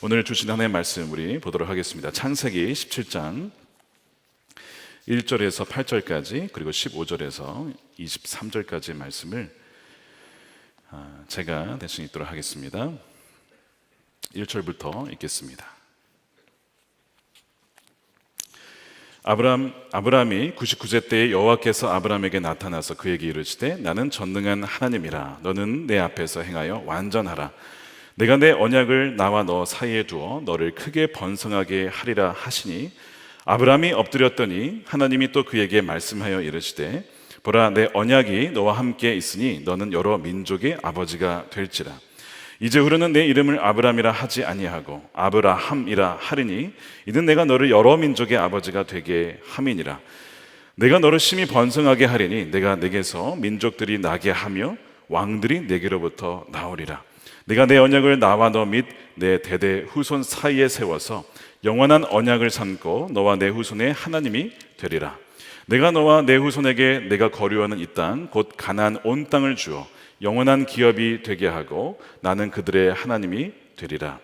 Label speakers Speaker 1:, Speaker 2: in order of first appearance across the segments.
Speaker 1: 오늘 주신 하나님의 말씀 우리 보도록 하겠습니다. 창세기 17장 1절에서 8절까지 그리고 15절에서 23절까지의 말씀을 제가 대신 읽도록 하겠습니다. 1절부터 읽겠습니다. 아브라함이 99세 때에 여호와께서 아브라함에게 나타나서 그에게 이르시되 나는 전능한 하나님이라. 너는 내 앞에서 행하여 완전하라. 내가 내 언약을 나와 너 사이에 두어 너를 크게 번성하게 하리라 하시니 아브라함이 엎드렸더니 하나님이 또 그에게 말씀하여 이르시되 보라, 내 언약이 너와 함께 있으니 너는 여러 민족의 아버지가 될지라. 이제후로는 내 이름을 아브라함이라 하지 아니하고 아브라함이라 하리니 이는 내가 너를 여러 민족의 아버지가 되게 함이니라. 내가 너를 심히 번성하게 하리니 내가 내게서 민족들이 나게 하며 왕들이 내게로부터 나오리라. 내가 내 언약을 나와 너 및 내 대대 후손 사이에 세워서 영원한 언약을 삼고 너와 내 후손의 하나님이 되리라. 내가 너와 내 후손에게 내가 거류하는 이 땅 곧 가나안 온 땅을 주어 영원한 기업이 되게 하고 나는 그들의 하나님이 되리라.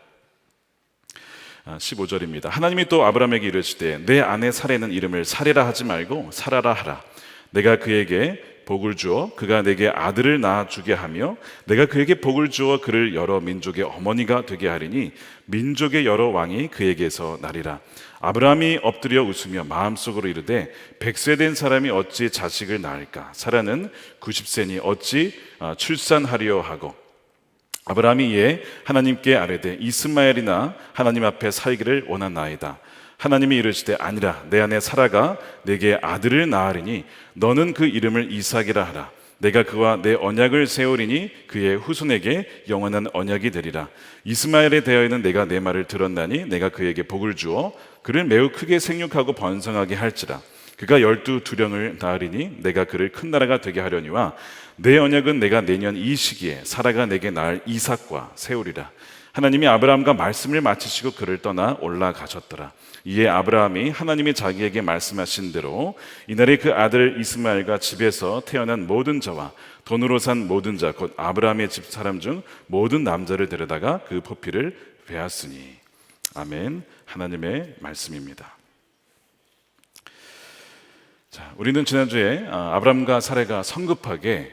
Speaker 1: 15절입니다. 하나님이 또 아브라함에게 이르시되 내 아내 사레는 이름을 사레라 하지 말고 사라라 하라. 내가 그에게 복을 주어 그가 내게 아들을 낳아주게 하며 내가 그에게 복을 주어 그를 여러 민족의 어머니가 되게 하리니 민족의 여러 왕이 그에게서 나리라. 아브라함이 엎드려 웃으며 마음속으로 이르되 100세 된 사람이 어찌 자식을 낳을까? 사라는 90세니 어찌 출산하리요 하고 아브라함이 이에 하나님께 아뢰되 이스마엘이나 하나님 앞에 살기를 원하나이다. 하나님이 이르시되 아니라 내 아내 사라가 내게 아들을 낳으리니 너는 그 이름을 이삭이라 하라. 내가 그와 내 언약을 세우리니 그의 후손에게 영원한 언약이 되리라. 이스마엘에 대하여는 내가 내 말을 들었나니 내가 그에게 복을 주어 그를 매우 크게 생육하고 번성하게 할지라. 그가 12두령을 낳으리니 내가 그를 큰 나라가 되게 하려니와 내 언약은 내가 내년 이 시기에 사라가 내게 낳을 이삭과 세우리라. 하나님이 아브라함과 말씀을 마치시고 그를 떠나 올라가셨더라. 이에 아브라함이 하나님이 자기에게 말씀하신 대로 이날에 그 아들 이스마엘과 집에서 태어난 모든 자와 돈으로 산 모든 자 곧 아브라함의 집 사람 중 모든 남자를 데려다가 그 포피를 베었으니. 아멘. 하나님의 말씀입니다. 자, 우리는 지난주에 아브라함과 사레가 성급하게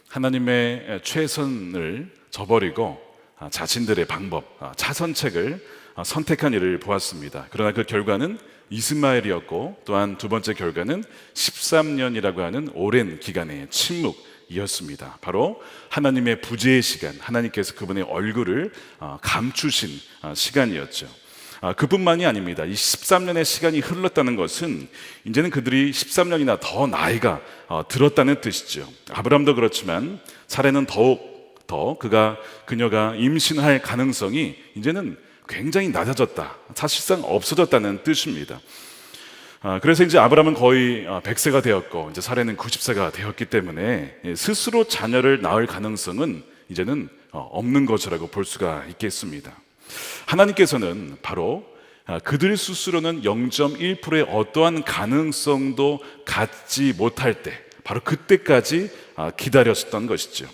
Speaker 1: 하나님의 최선을 저버리고 자신들의 방법, 차선책을 선택한 일을 보았습니다. 그러나 그 결과는 이스마엘이었고 또한 두 번째 결과는 13년이라고 하는 오랜 기간의 침묵이었습니다. 바로 하나님의 부재의 시간, 하나님께서 그분의 얼굴을 감추신 시간이었죠. 그뿐만이 아닙니다. 이 13년의 시간이 흘렀다는 것은 이제는 그들이 13년이나 더 나이가 들었다는 뜻이죠. 아브라함도 그렇지만 사레는 더욱 더 그녀가 임신할 가능성이 이제는 굉장히 낮아졌다, 사실상 없어졌다는 뜻입니다. 그래서 이제 아브라함은 거의 100세가 되었고 이제 사레는 90세가 되었기 때문에 스스로 자녀를 낳을 가능성은 이제는 없는 것이라고 볼 수가 있겠습니다. 하나님께서는 바로 그들 스스로는 0.1%의 어떠한 가능성도 갖지 못할 때 바로 그때까지 기다렸었던 것이죠.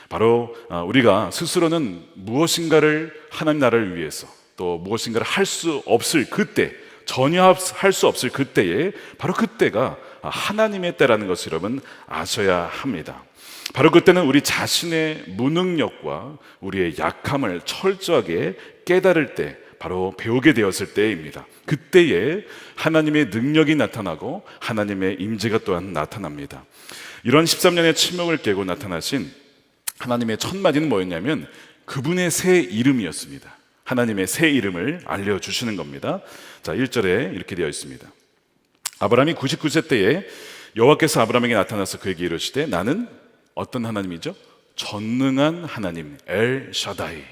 Speaker 1: 바로 우리가 스스로는 무엇인가를 하나님 나라를 위해서 또 무엇인가를 할 수 없을 그때, 전혀 할 수 없을 그때에 바로 그때가 하나님의 때라는 것을 여러분 아셔야 합니다. 바로 그때는 우리 자신의 무능력과 우리의 약함을 철저하게 깨달을 때, 바로 배우게 되었을 때입니다. 그때에 하나님의 능력이 나타나고 하나님의 임재가 또한 나타납니다. 이런 13년의 침묵을 깨고 나타나신 하나님의 첫 마디는 뭐였냐면 그분의 새 이름이었습니다. 하나님의 새 이름을 알려주시는 겁니다. 자, 1절에 이렇게 되어 있습니다. 아브라함이 99세 때에 여호와께서 아브라함에게 나타나서 그에게 이르시되 나는 어떤 하나님이죠? 전능한 하나님, 엘 샤다이,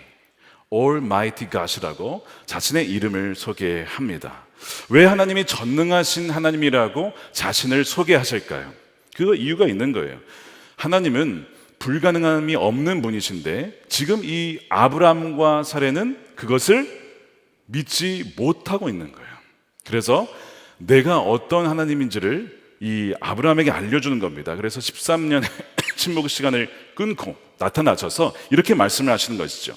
Speaker 1: Almighty God이라고 자신의 이름을 소개합니다. 왜 하나님이 전능하신 하나님이라고 자신을 소개하실까요? 그 이유가 있는 거예요. 하나님은 불가능함이 없는 분이신데 지금 이 아브라함과 사레는 그것을 믿지 못하고 있는 거예요. 그래서 내가 어떤 하나님인지를 이 아브라함에게 알려주는 겁니다. 그래서 13년의 침묵 시간을 끊고 나타나셔서 이렇게 말씀을 하시는 것이죠.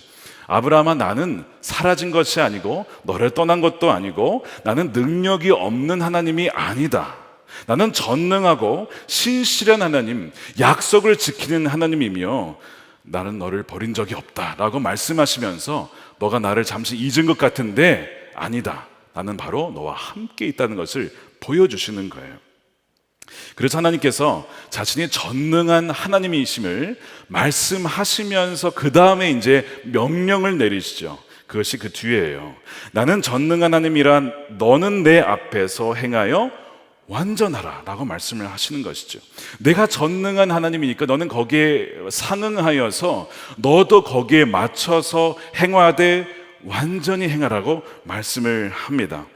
Speaker 1: 아브라함아, 나는 사라진 것이 아니고 너를 떠난 것도 아니고 나는 능력이 없는 하나님이 아니다. 나는 전능하고 신실한 하나님, 약속을 지키는 하나님이며 나는 너를 버린 적이 없다라고 말씀하시면서 너가 나를 잠시 잊은 것 같은데 아니다. 나는 바로 너와 함께 있다는 것을 보여주시는 거예요. 그래서 하나님께서 자신이 전능한 하나님이심을 말씀하시면서 그 다음에 이제 명령을 내리시죠. 그것이 그 뒤에예요. 나는 전능한 하나님이란 너는 내 앞에서 행하여 완전하라 라고 말씀을 하시는 것이죠. 내가 전능한 하나님이니까 너는 거기에 상응하여서 너도 거기에 맞춰서 행하되 완전히 행하라고 말씀을 합니다.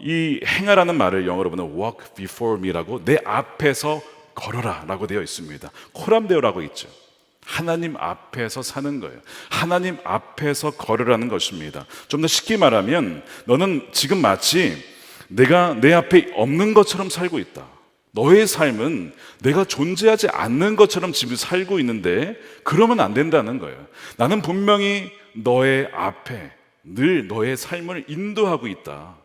Speaker 1: 이 행하라는 말을 영어로 보면 walk before me라고, 내 앞에서 걸어라 라고 되어 있습니다. 코람데오라고 있죠. 하나님 앞에서 사는 거예요. 하나님 앞에서 걸으라는 것입니다. 좀 더 쉽게 말하면 너는 지금 마치 내가 내 앞에 없는 것처럼 살고 있다. 너의 삶은 내가 존재하지 않는 것처럼 지금 살고 있는데 그러면 안 된다는 거예요. 나는 분명히 너의 앞에 늘 너의 삶을 인도하고 있다.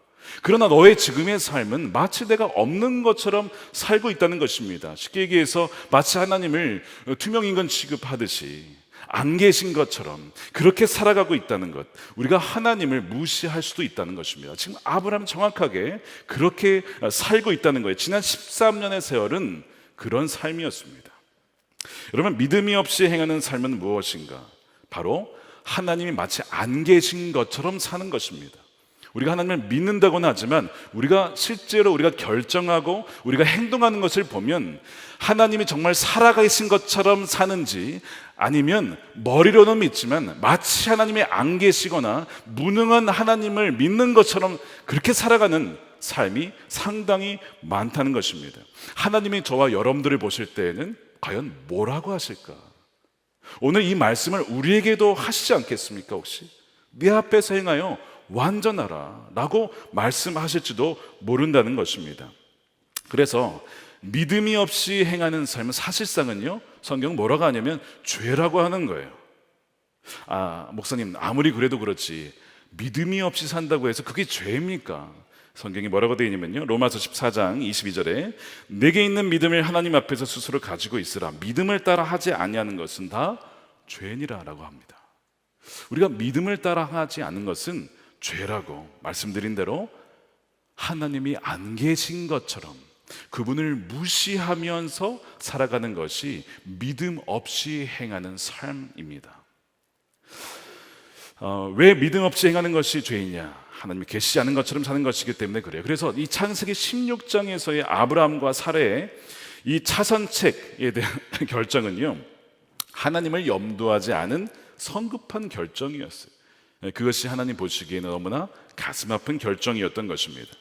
Speaker 1: 그러나 너의 지금의 삶은 마치 내가 없는 것처럼 살고 있다는 것입니다. 쉽게 얘기해서 마치 하나님을 투명인간 취급하듯이 안 계신 것처럼 그렇게 살아가고 있다는 것, 우리가 하나님을 무시할 수도 있다는 것입니다. 지금 아브라함은 정확하게 그렇게 살고 있다는 거예요. 지난 13년의 세월은 그런 삶이었습니다. 여러분, 믿음이 없이 행하는 삶은 무엇인가? 바로 하나님이 마치 안 계신 것처럼 사는 것입니다. 우리가 하나님을 믿는다고는 하지만 우리가 실제로 우리가 결정하고 우리가 행동하는 것을 보면 하나님이 정말 살아계신 것처럼 사는지, 아니면 머리로는 믿지만 마치 하나님이 안 계시거나 무능한 하나님을 믿는 것처럼 그렇게 살아가는 삶이 상당히 많다는 것입니다. 하나님이 저와 여러분들을 보실 때에는 과연 뭐라고 하실까? 오늘 이 말씀을 우리에게도 하시지 않겠습니까? 혹시 네 앞에서 행하여 완전하라 라고 말씀하실지도 모른다는 것입니다. 그래서 믿음이 없이 행하는 삶은 사실상은요, 성경은 뭐라고 하냐면 죄라고 하는 거예요. 목사님, 아무리 그래도 그렇지 믿음이 없이 산다고 해서 그게 죄입니까? 성경이 뭐라고 되어 있냐면요, 로마서 14장 22절에 내게 있는 믿음을 하나님 앞에서 스스로 가지고 있으라. 믿음을 따라 하지 아니하는 것은 다 죄니라 라고 합니다. 우리가 믿음을 따라 하지 않는 것은 죄라고, 말씀드린 대로 하나님이 안 계신 것처럼 그분을 무시하면서 살아가는 것이 믿음 없이 행하는 삶입니다. 왜 믿음 없이 행하는 것이 죄이냐? 하나님이 계시지 않은 것처럼 사는 것이기 때문에 그래요. 그래서 이 창세기 16장에서의 아브라함과 사레의 이 차선책에 대한 결정은요, 하나님을 염두하지 않은 성급한 결정이었어요. 그것이 하나님 보시기에는 너무나 가슴 아픈 결정이었던 것입니다.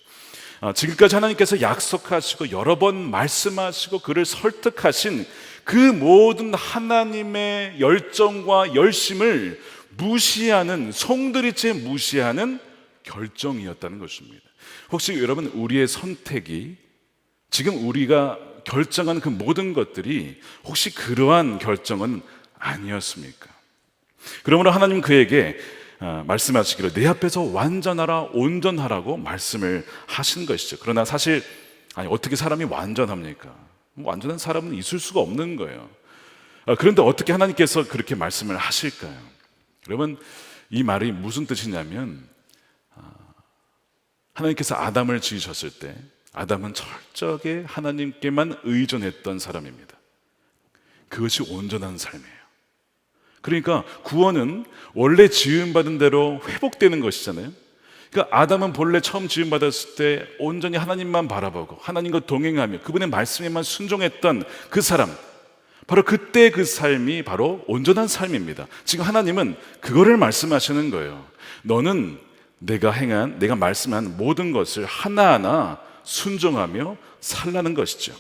Speaker 1: 지금까지 하나님께서 약속하시고 여러 번 말씀하시고 그를 설득하신 그 모든 하나님의 열정과 열심을 무시하는, 송두리째 무시하는 결정이었다는 것입니다. 혹시 여러분, 우리의 선택이, 지금 우리가 결정한 그 모든 것들이 혹시 그러한 결정은 아니었습니까? 그러므로 하나님 그에게 말씀하시기로 내 앞에서 완전하라, 온전하라고 말씀을 하신 것이죠. 그러나 사실 어떻게 사람이 완전합니까? 완전한 사람은 있을 수가 없는 거예요. 그런데 어떻게 하나님께서 그렇게 말씀을 하실까요? 여러분, 이 말이 무슨 뜻이냐면 하나님께서 아담을 지으셨을 때 아담은 철저하게 하나님께만 의존했던 사람입니다. 그것이 온전한 삶이에요. 그러니까 구원은 원래 지음받은 대로 회복되는 것이잖아요. 그러니까 아담은 본래 처음 지음받았을 때 온전히 하나님만 바라보고 하나님과 동행하며 그분의 말씀에만 순종했던 그 사람, 바로 그때 그 삶이 바로 온전한 삶입니다. 지금 하나님은 그거를 말씀하시는 거예요. 너는 내가 말씀한 모든 것을 하나하나 순종하며 살라는 것이죠.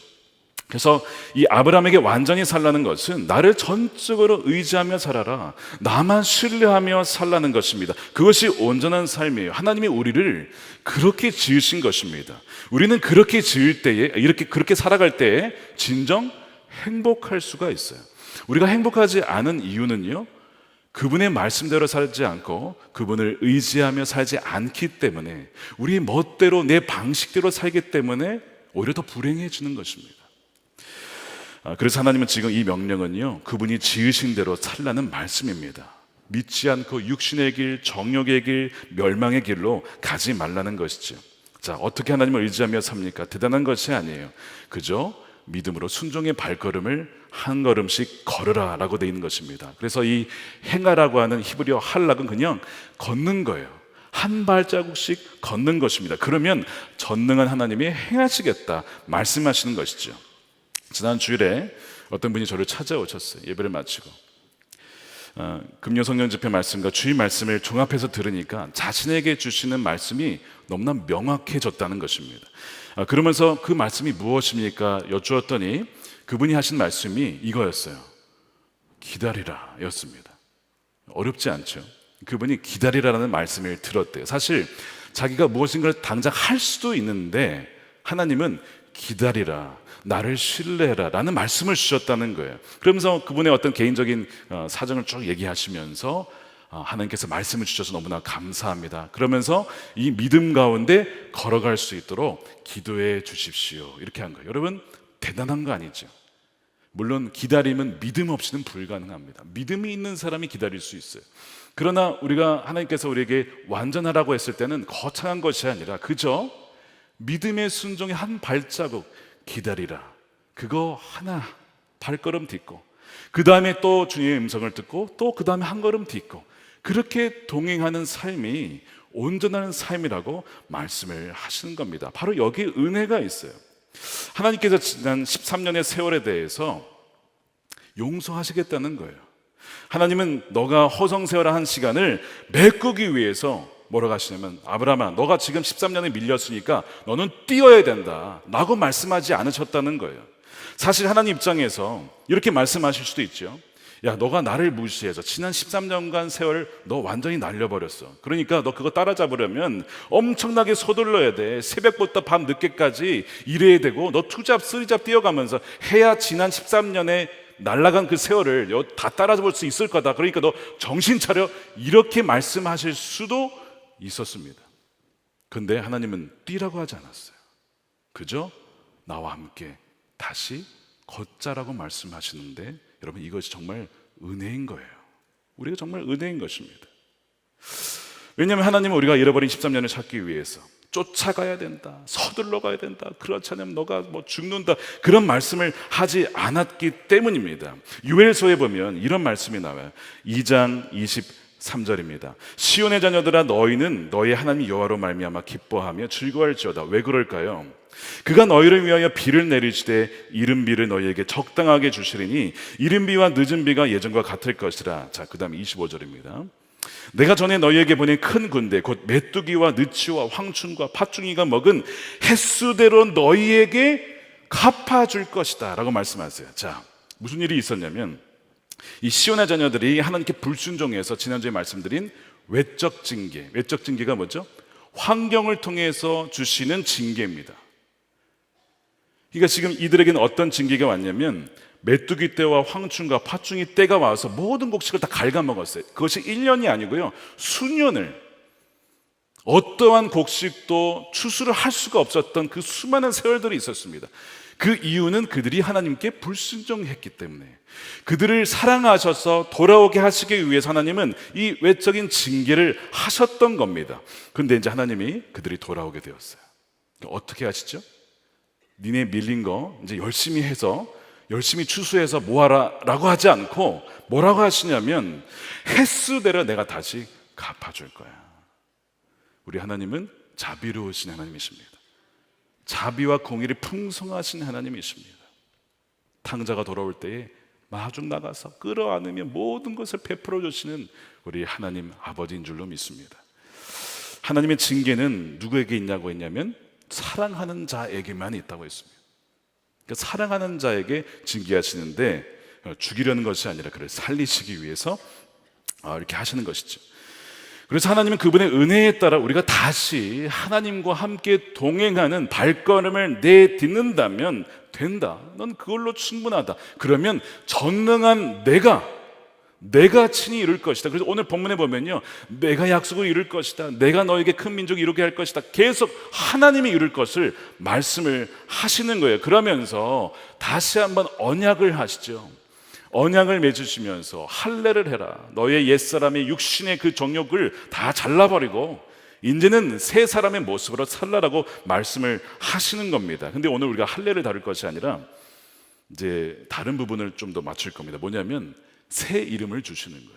Speaker 1: 그래서 이 아브라함에게 완전히 살라는 것은 나를 전적으로 의지하며 살아라, 나만 신뢰하며 살라는 것입니다. 그것이 온전한 삶이에요. 하나님이 우리를 그렇게 지으신 것입니다. 우리는 그렇게 지을 때에, 그렇게 살아갈 때에 진정 행복할 수가 있어요. 우리가 행복하지 않은 이유는요, 그분의 말씀대로 살지 않고 그분을 의지하며 살지 않기 때문에, 우리 멋대로 내 방식대로 살기 때문에 오히려 더 불행해지는 것입니다. 그래서 하나님은 지금 이 명령은요, 그분이 지으신 대로 살라는 말씀입니다. 믿지 않고 육신의 길, 정욕의 길, 멸망의 길로 가지 말라는 것이죠. 자, 어떻게 하나님을 의지하며 삽니까? 대단한 것이 아니에요. 그저 믿음으로 순종의 발걸음을 한 걸음씩 걸으라 라고 되어 있는 것입니다. 그래서 이 행하라고 하는 히브리어 할락은 그냥 걷는 거예요. 한 발자국씩 걷는 것입니다. 그러면 전능한 하나님이 행하시겠다 말씀하시는 것이죠. 지난 주일에 어떤 분이 저를 찾아오셨어요. 예배를 마치고 금요 성령 집회 말씀과 주일 말씀을 종합해서 들으니까 자신에게 주시는 말씀이 너무나 명확해졌다는 것입니다. 그러면서 그 말씀이 무엇입니까? 여쭈었더니 그분이 하신 말씀이 이거였어요. 기다리라 였습니다. 어렵지 않죠? 그분이 기다리라는 말씀을 들었대요. 사실 자기가 무엇인가를 당장 할 수도 있는데 하나님은 기다리라, 나를 신뢰해라 라는 말씀을 주셨다는 거예요. 그러면서 그분의 어떤 개인적인 사정을 쭉 얘기하시면서 하나님께서 말씀을 주셔서 너무나 감사합니다. 그러면서 이 믿음 가운데 걸어갈 수 있도록 기도해 주십시오. 이렇게 한 거예요. 여러분, 대단한 거 아니죠? 물론 기다림은 믿음 없이는 불가능합니다. 믿음이 있는 사람이 기다릴 수 있어요. 그러나 우리가 하나님께서 우리에게 완전하라고 했을 때는 거창한 것이 아니라 그저 믿음의 순종의 한 발자국 기다리라, 그거 하나 발걸음 딛고 그 다음에 또 주님의 음성을 듣고 또 그 다음에 한 걸음 딛고 그렇게 동행하는 삶이 온전한 삶이라고 말씀을 하시는 겁니다. 바로 여기에 은혜가 있어요. 하나님께서 지난 13년의 세월에 대해서 용서하시겠다는 거예요. 하나님은 너가 허송세월한 시간을 메꾸기 위해서 뭐라고 하시냐면, 아브라함아, 너가 지금 13년에 밀렸으니까 너는 뛰어야 된다 라고 말씀하지 않으셨다는 거예요. 사실 하나님 입장에서 이렇게 말씀하실 수도 있죠. 야, 너가 나를 무시해서 지난 13년간 세월 너 완전히 날려버렸어. 그러니까 너 그거 따라잡으려면 엄청나게 서둘러야 돼. 새벽부터 밤 늦게까지 일해야 되고 너 투잡 쓰리잡 뛰어가면서 해야 지난 13년에 날아간 그 세월을 다 따라잡을 수 있을 거다. 그러니까 너 정신 차려, 이렇게 말씀하실 수도 있었습니다. 근데 하나님은 뛰라고 하지 않았어요. 그저 나와 함께 다시 걷자라고 말씀하시는데, 여러분, 이것이 정말 은혜인 거예요. 우리가 정말 은혜인 것입니다. 왜냐하면 하나님은 우리가 잃어버린 13년을 찾기 위해서 쫓아가야 된다, 서둘러 가야 된다, 그렇지 않으면 너가 죽는다, 그런 말씀을 하지 않았기 때문입니다. 요엘서에 보면 이런 말씀이 나와요. 2장 23절입니다. 시온의 자녀들아, 너희는 너희 하나님 여호와로 말미암아 기뻐하며 즐거워할지어다. 왜 그럴까요? 그가 너희를 위하여 비를 내리시되 이른 비를 너희에게 적당하게 주시리니 이른 비와 늦은 비가 예전과 같을 것이라. 자, 그 다음 25절입니다. 내가 전에 너희에게 보낸 큰 군대 곧 메뚜기와 느치와 황충과 팥중이가 먹은 횟수대로 너희에게 갚아줄 것이다 라고 말씀하세요. 자, 무슨 일이 있었냐면, 이 시온의 자녀들이 하나님께 불순종해서 지난주에 말씀드린 외적 징계, 외적 징계가 뭐죠? 환경을 통해서 주시는 징계입니다. 그러니까 지금 이들에게는 어떤 징계가 왔냐면, 메뚜기 떼와 황충과 팥중이 떼가 와서 모든 곡식을 다 갉아먹었어요. 그것이 1년이 아니고요, 수년을, 어떠한 곡식도 추수를 할 수가 없었던 그 수많은 세월들이 있었습니다. 그 이유는 그들이 하나님께 불순종했기 때문에, 그들을 사랑하셔서 돌아오게 하시기 위해서 하나님은 이 외적인 징계를 하셨던 겁니다. 그런데 이제 하나님이 그들이 돌아오게 되었어요. 어떻게 하시죠? 니네 밀린 거 이제 열심히 해서 열심히 추수해서 모아라 라고 하지 않고 뭐라고 하시냐면, 횟수대로 내가 다시 갚아줄 거야. 우리 하나님은 자비로우신 하나님이십니다. 자비와 공의를 풍성하신 하나님이십니다. 탕자가 돌아올 때에 마중 나가서 끌어안으며 모든 것을 베풀어 주시는 우리 하나님 아버지인 줄로 믿습니다. 하나님의 징계는 누구에게 있냐고 했냐면, 사랑하는 자에게만 있다고 했습니다. 그러니까 사랑하는 자에게 징계하시는데 죽이려는 것이 아니라 그를 살리시기 위해서 이렇게 하시는 것이죠. 그래서 하나님은 그분의 은혜에 따라 우리가 다시 하나님과 함께 동행하는 발걸음을 내딛는다면 된다, 넌 그걸로 충분하다, 그러면 전능한 내가 내가 친히 이룰 것이다. 그래서 오늘 본문에 보면요, 내가 약속을 이룰 것이다, 내가 너에게 큰 민족을 이루게 할 것이다, 계속 하나님이 이룰 것을 말씀을 하시는 거예요. 그러면서 다시 한번 언약을 하시죠. 언약을 맺으시면서 할례를 해라, 너의 옛사람의 육신의 그 정욕을 다 잘라버리고 이제는 새 사람의 모습으로 살라라고 말씀을 하시는 겁니다. 근데 오늘 우리가 할례를 다룰 것이 아니라 이제 다른 부분을 좀 더 맞출 겁니다. 뭐냐면 새 이름을 주시는 거예요.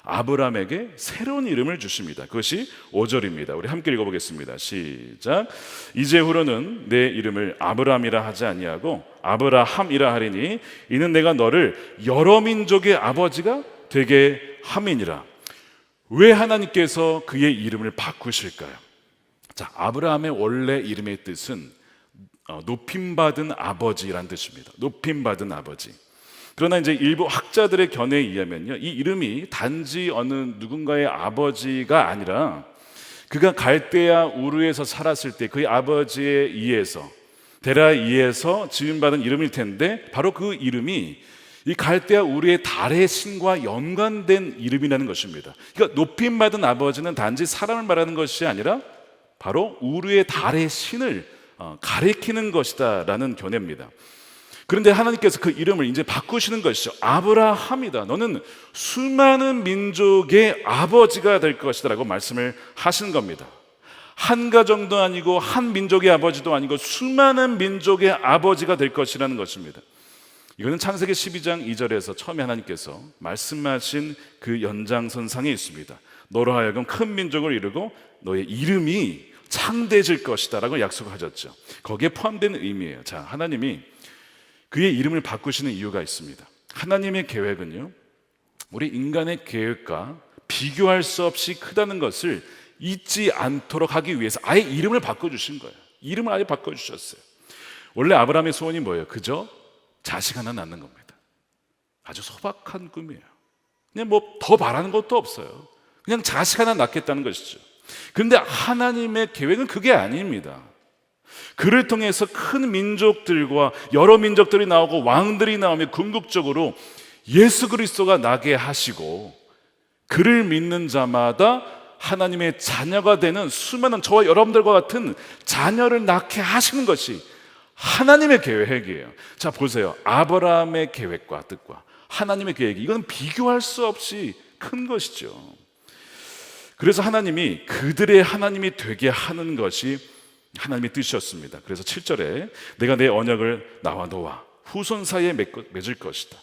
Speaker 1: 아브라함에게 새로운 이름을 주십니다. 그것이 5절입니다. 우리 함께 읽어보겠습니다. 시작. 이제후로는 내 이름을 아브라함이라 하지 아니하고 아브라함이라 하리니 이는 내가 너를 여러 민족의 아버지가 되게 함이니라. 왜 하나님께서 그의 이름을 바꾸실까요? 자, 아브라함의 원래 이름의 뜻은 높임받은 아버지라는 뜻입니다. 높임받은 아버지. 그러나 이제 일부 학자들의 견해에 의하면요, 이 이름이 단지 어느 누군가의 아버지가 아니라 그가 갈대아 우르에서 살았을 때 그의 아버지에 의해서 데라에 의해서 지음받은 이름일 텐데, 바로 그 이름이 이 갈대아 우르의 달의 신과 연관된 이름이라는 것입니다. 그러니까 높임받은 아버지는 단지 사람을 말하는 것이 아니라 바로 우르의 달의 신을 가리키는 것이다 라는 견해입니다. 그런데 하나님께서 그 이름을 이제 바꾸시는 것이죠. 아브라함이다, 너는 수많은 민족의 아버지가 될 것이다 라고 말씀을 하신 겁니다. 한 가정도 아니고 한 민족의 아버지도 아니고 수많은 민족의 아버지가 될 것이라는 것입니다. 이거는 창세기 12장 2절에서 처음에 하나님께서 말씀하신 그 연장선상에 있습니다. 너로 하여금 큰 민족을 이루고 너의 이름이 창대해질 것이다 라고 약속하셨죠. 거기에 포함된 의미예요. 자, 하나님이 그의 이름을 바꾸시는 이유가 있습니다. 하나님의 계획은요, 우리 인간의 계획과 비교할 수 없이 크다는 것을 잊지 않도록 하기 위해서 아예 이름을 바꿔주신 거예요. 이름을 아예 바꿔주셨어요. 원래 아브라함의 소원이 뭐예요? 그저 자식 하나 낳는 겁니다. 아주 소박한 꿈이에요. 그냥 뭐 더 바라는 것도 없어요. 그냥 자식 하나 낳겠다는 것이죠. 그런데 하나님의 계획은 그게 아닙니다. 그를 통해서 큰 민족들과 여러 민족들이 나오고 왕들이 나오며 궁극적으로 예수 그리스도가 나게 하시고 그를 믿는 자마다 하나님의 자녀가 되는 수많은 저와 여러분들과 같은 자녀를 낳게 하시는 것이 하나님의 계획이에요. 자, 보세요. 아브라함의 계획과 뜻과 하나님의 계획이, 이건 비교할 수 없이 큰 것이죠. 그래서 하나님이 그들의 하나님이 되게 하는 것이 하나님의 뜻이었습니다. 그래서 7절에 내가 내 언약을 나와 너와 후손 사이에 맺을 것이다.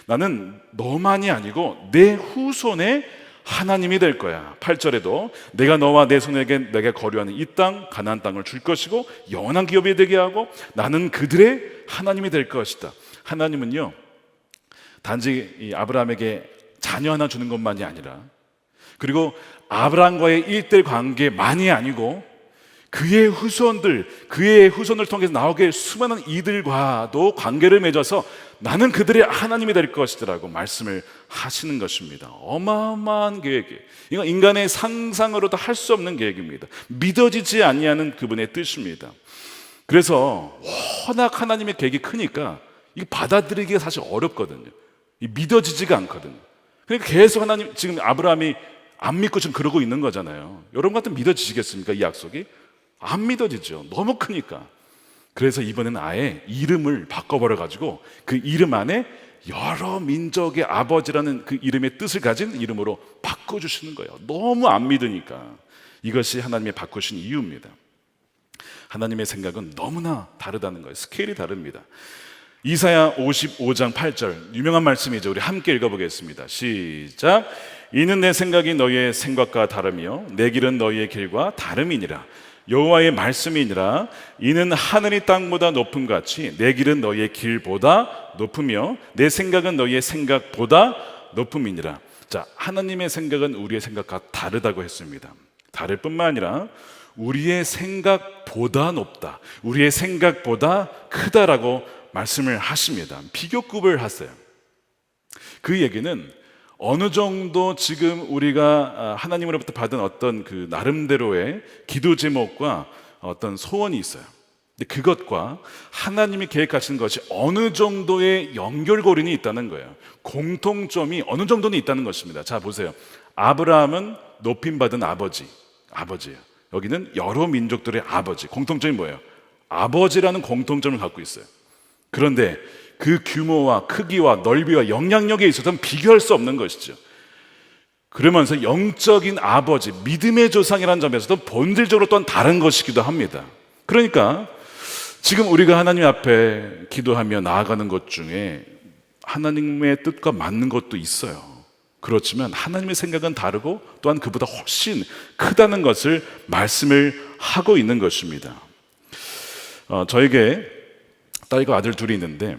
Speaker 1: 나는 너만이 아니고 내 후손의 하나님이 될 거야. 8절에도 내가 너와 내 손에게 내게 거류하는 이 땅 가나안 땅을 줄 것이고 영원한 기업이 되게 하고 나는 그들의 하나님이 될 것이다. 하나님은요, 단지 이 아브라함에게 자녀 하나 주는 것만이 아니라, 그리고 아브라함과의 1대1 관계만이 아니고 그의 후손을 통해서 나오게 수많은 이들과도 관계를 맺어서 나는 그들의 하나님이 될 것이라고 말씀을 하시는 것입니다. 어마어마한 계획이에요. 이건 인간의 상상으로도 할 수 없는 계획입니다. 믿어지지 아니하는 그분의 뜻입니다. 그래서 워낙 하나님의 계획이 크니까 이거 받아들이기가 사실 어렵거든요. 믿어지지가 않거든요. 그러니까 계속 하나님, 지금 아브라함이 안 믿고 지금 그러고 있는 거잖아요. 여러분 같으면 믿어지시겠습니까? 이 약속이? 안 믿어지죠. 너무 크니까. 그래서 이번에는 아예 이름을 바꿔버려가지고 그 이름 안에 여러 민족의 아버지라는 그 이름의 뜻을 가진 이름으로 바꿔주시는 거예요. 너무 안 믿으니까. 이것이 하나님의 바꾸신 이유입니다. 하나님의 생각은 너무나 다르다는 거예요. 스케일이 다릅니다. 이사야 55장 8절 유명한 말씀이죠. 우리 함께 읽어보겠습니다. 시작. 이는 내 생각이 너희의 생각과 다르며 내 길은 너희의 길과 다름이니라. 여호와의 말씀이니라. 이는 하늘이 땅보다 높음 같이 내 길은 너희의 길보다 높으며 내 생각은 너희의 생각보다 높음이니라. 자, 하나님의 생각은 우리의 생각과 다르다고 했습니다. 다를 뿐만 아니라 우리의 생각보다 높다, 우리의 생각보다 크다라고 말씀을 하십니다. 비교급을 하세요. 그 얘기는 어느 정도 지금 우리가 하나님으로부터 받은 어떤 그 나름대로의 기도 제목과 어떤 소원이 있어요. 근데 그것과 하나님이 계획하시는 것이 어느 정도의 연결고리는 있다는 거예요. 공통점이 어느 정도는 있다는 것입니다. 자, 보세요. 아브라함은 높임받은 아버지예요. 여기는 여러 민족들의 아버지. 공통점이 뭐예요? 아버지라는 공통점을 갖고 있어요. 그런데 그 규모와 크기와 넓이와 영향력에 있어서는 비교할 수 없는 것이죠. 그러면서 영적인 아버지, 믿음의 조상이라는 점에서도 본질적으로 또한 다른 것이기도 합니다. 그러니까 지금 우리가 하나님 앞에 기도하며 나아가는 것 중에 하나님의 뜻과 맞는 것도 있어요. 그렇지만 하나님의 생각은 다르고 또한 그보다 훨씬 크다는 것을 말씀을 하고 있는 것입니다. 저에게 딸과 아들 둘이 있는데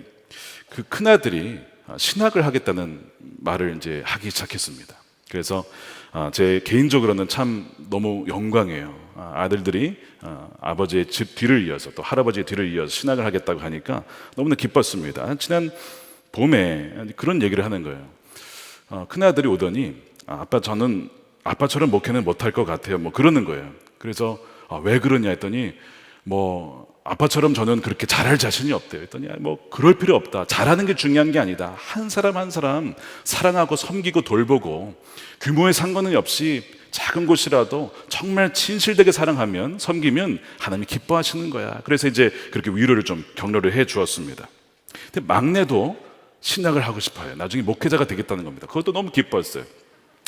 Speaker 1: 그 큰아들이 신학을 하겠다는 말을 이제 하기 시작했습니다. 그래서 제 개인적으로는 참 너무 영광이에요. 아들들이 아버지의 뒤를 이어서 또 할아버지의 뒤를 이어서 신학을 하겠다고 하니까 너무나 기뻤습니다. 지난 봄에 그런 얘기를 하는 거예요. 큰아들이 오더니 아빠, 저는 아빠처럼 목회는 못할 것 같아요. 뭐 그러는 거예요. 그래서 왜 그러냐 했더니 뭐 아빠처럼 저는 그렇게 잘할 자신이 없대요. 했더니 뭐 그럴 필요 없다. 잘하는 게 중요한 게 아니다. 한 사람 한 사람 사랑하고 섬기고 돌보고 규모에 상관은 없이 작은 곳이라도 정말 진실되게 사랑하면 섬기면 하나님이 기뻐하시는 거야. 그래서 이제 그렇게 위로를 좀 격려를 해 주었습니다. 근데 막내도 신학을 하고 싶어요. 나중에 목회자가 되겠다는 겁니다. 그것도 너무 기뻤어요.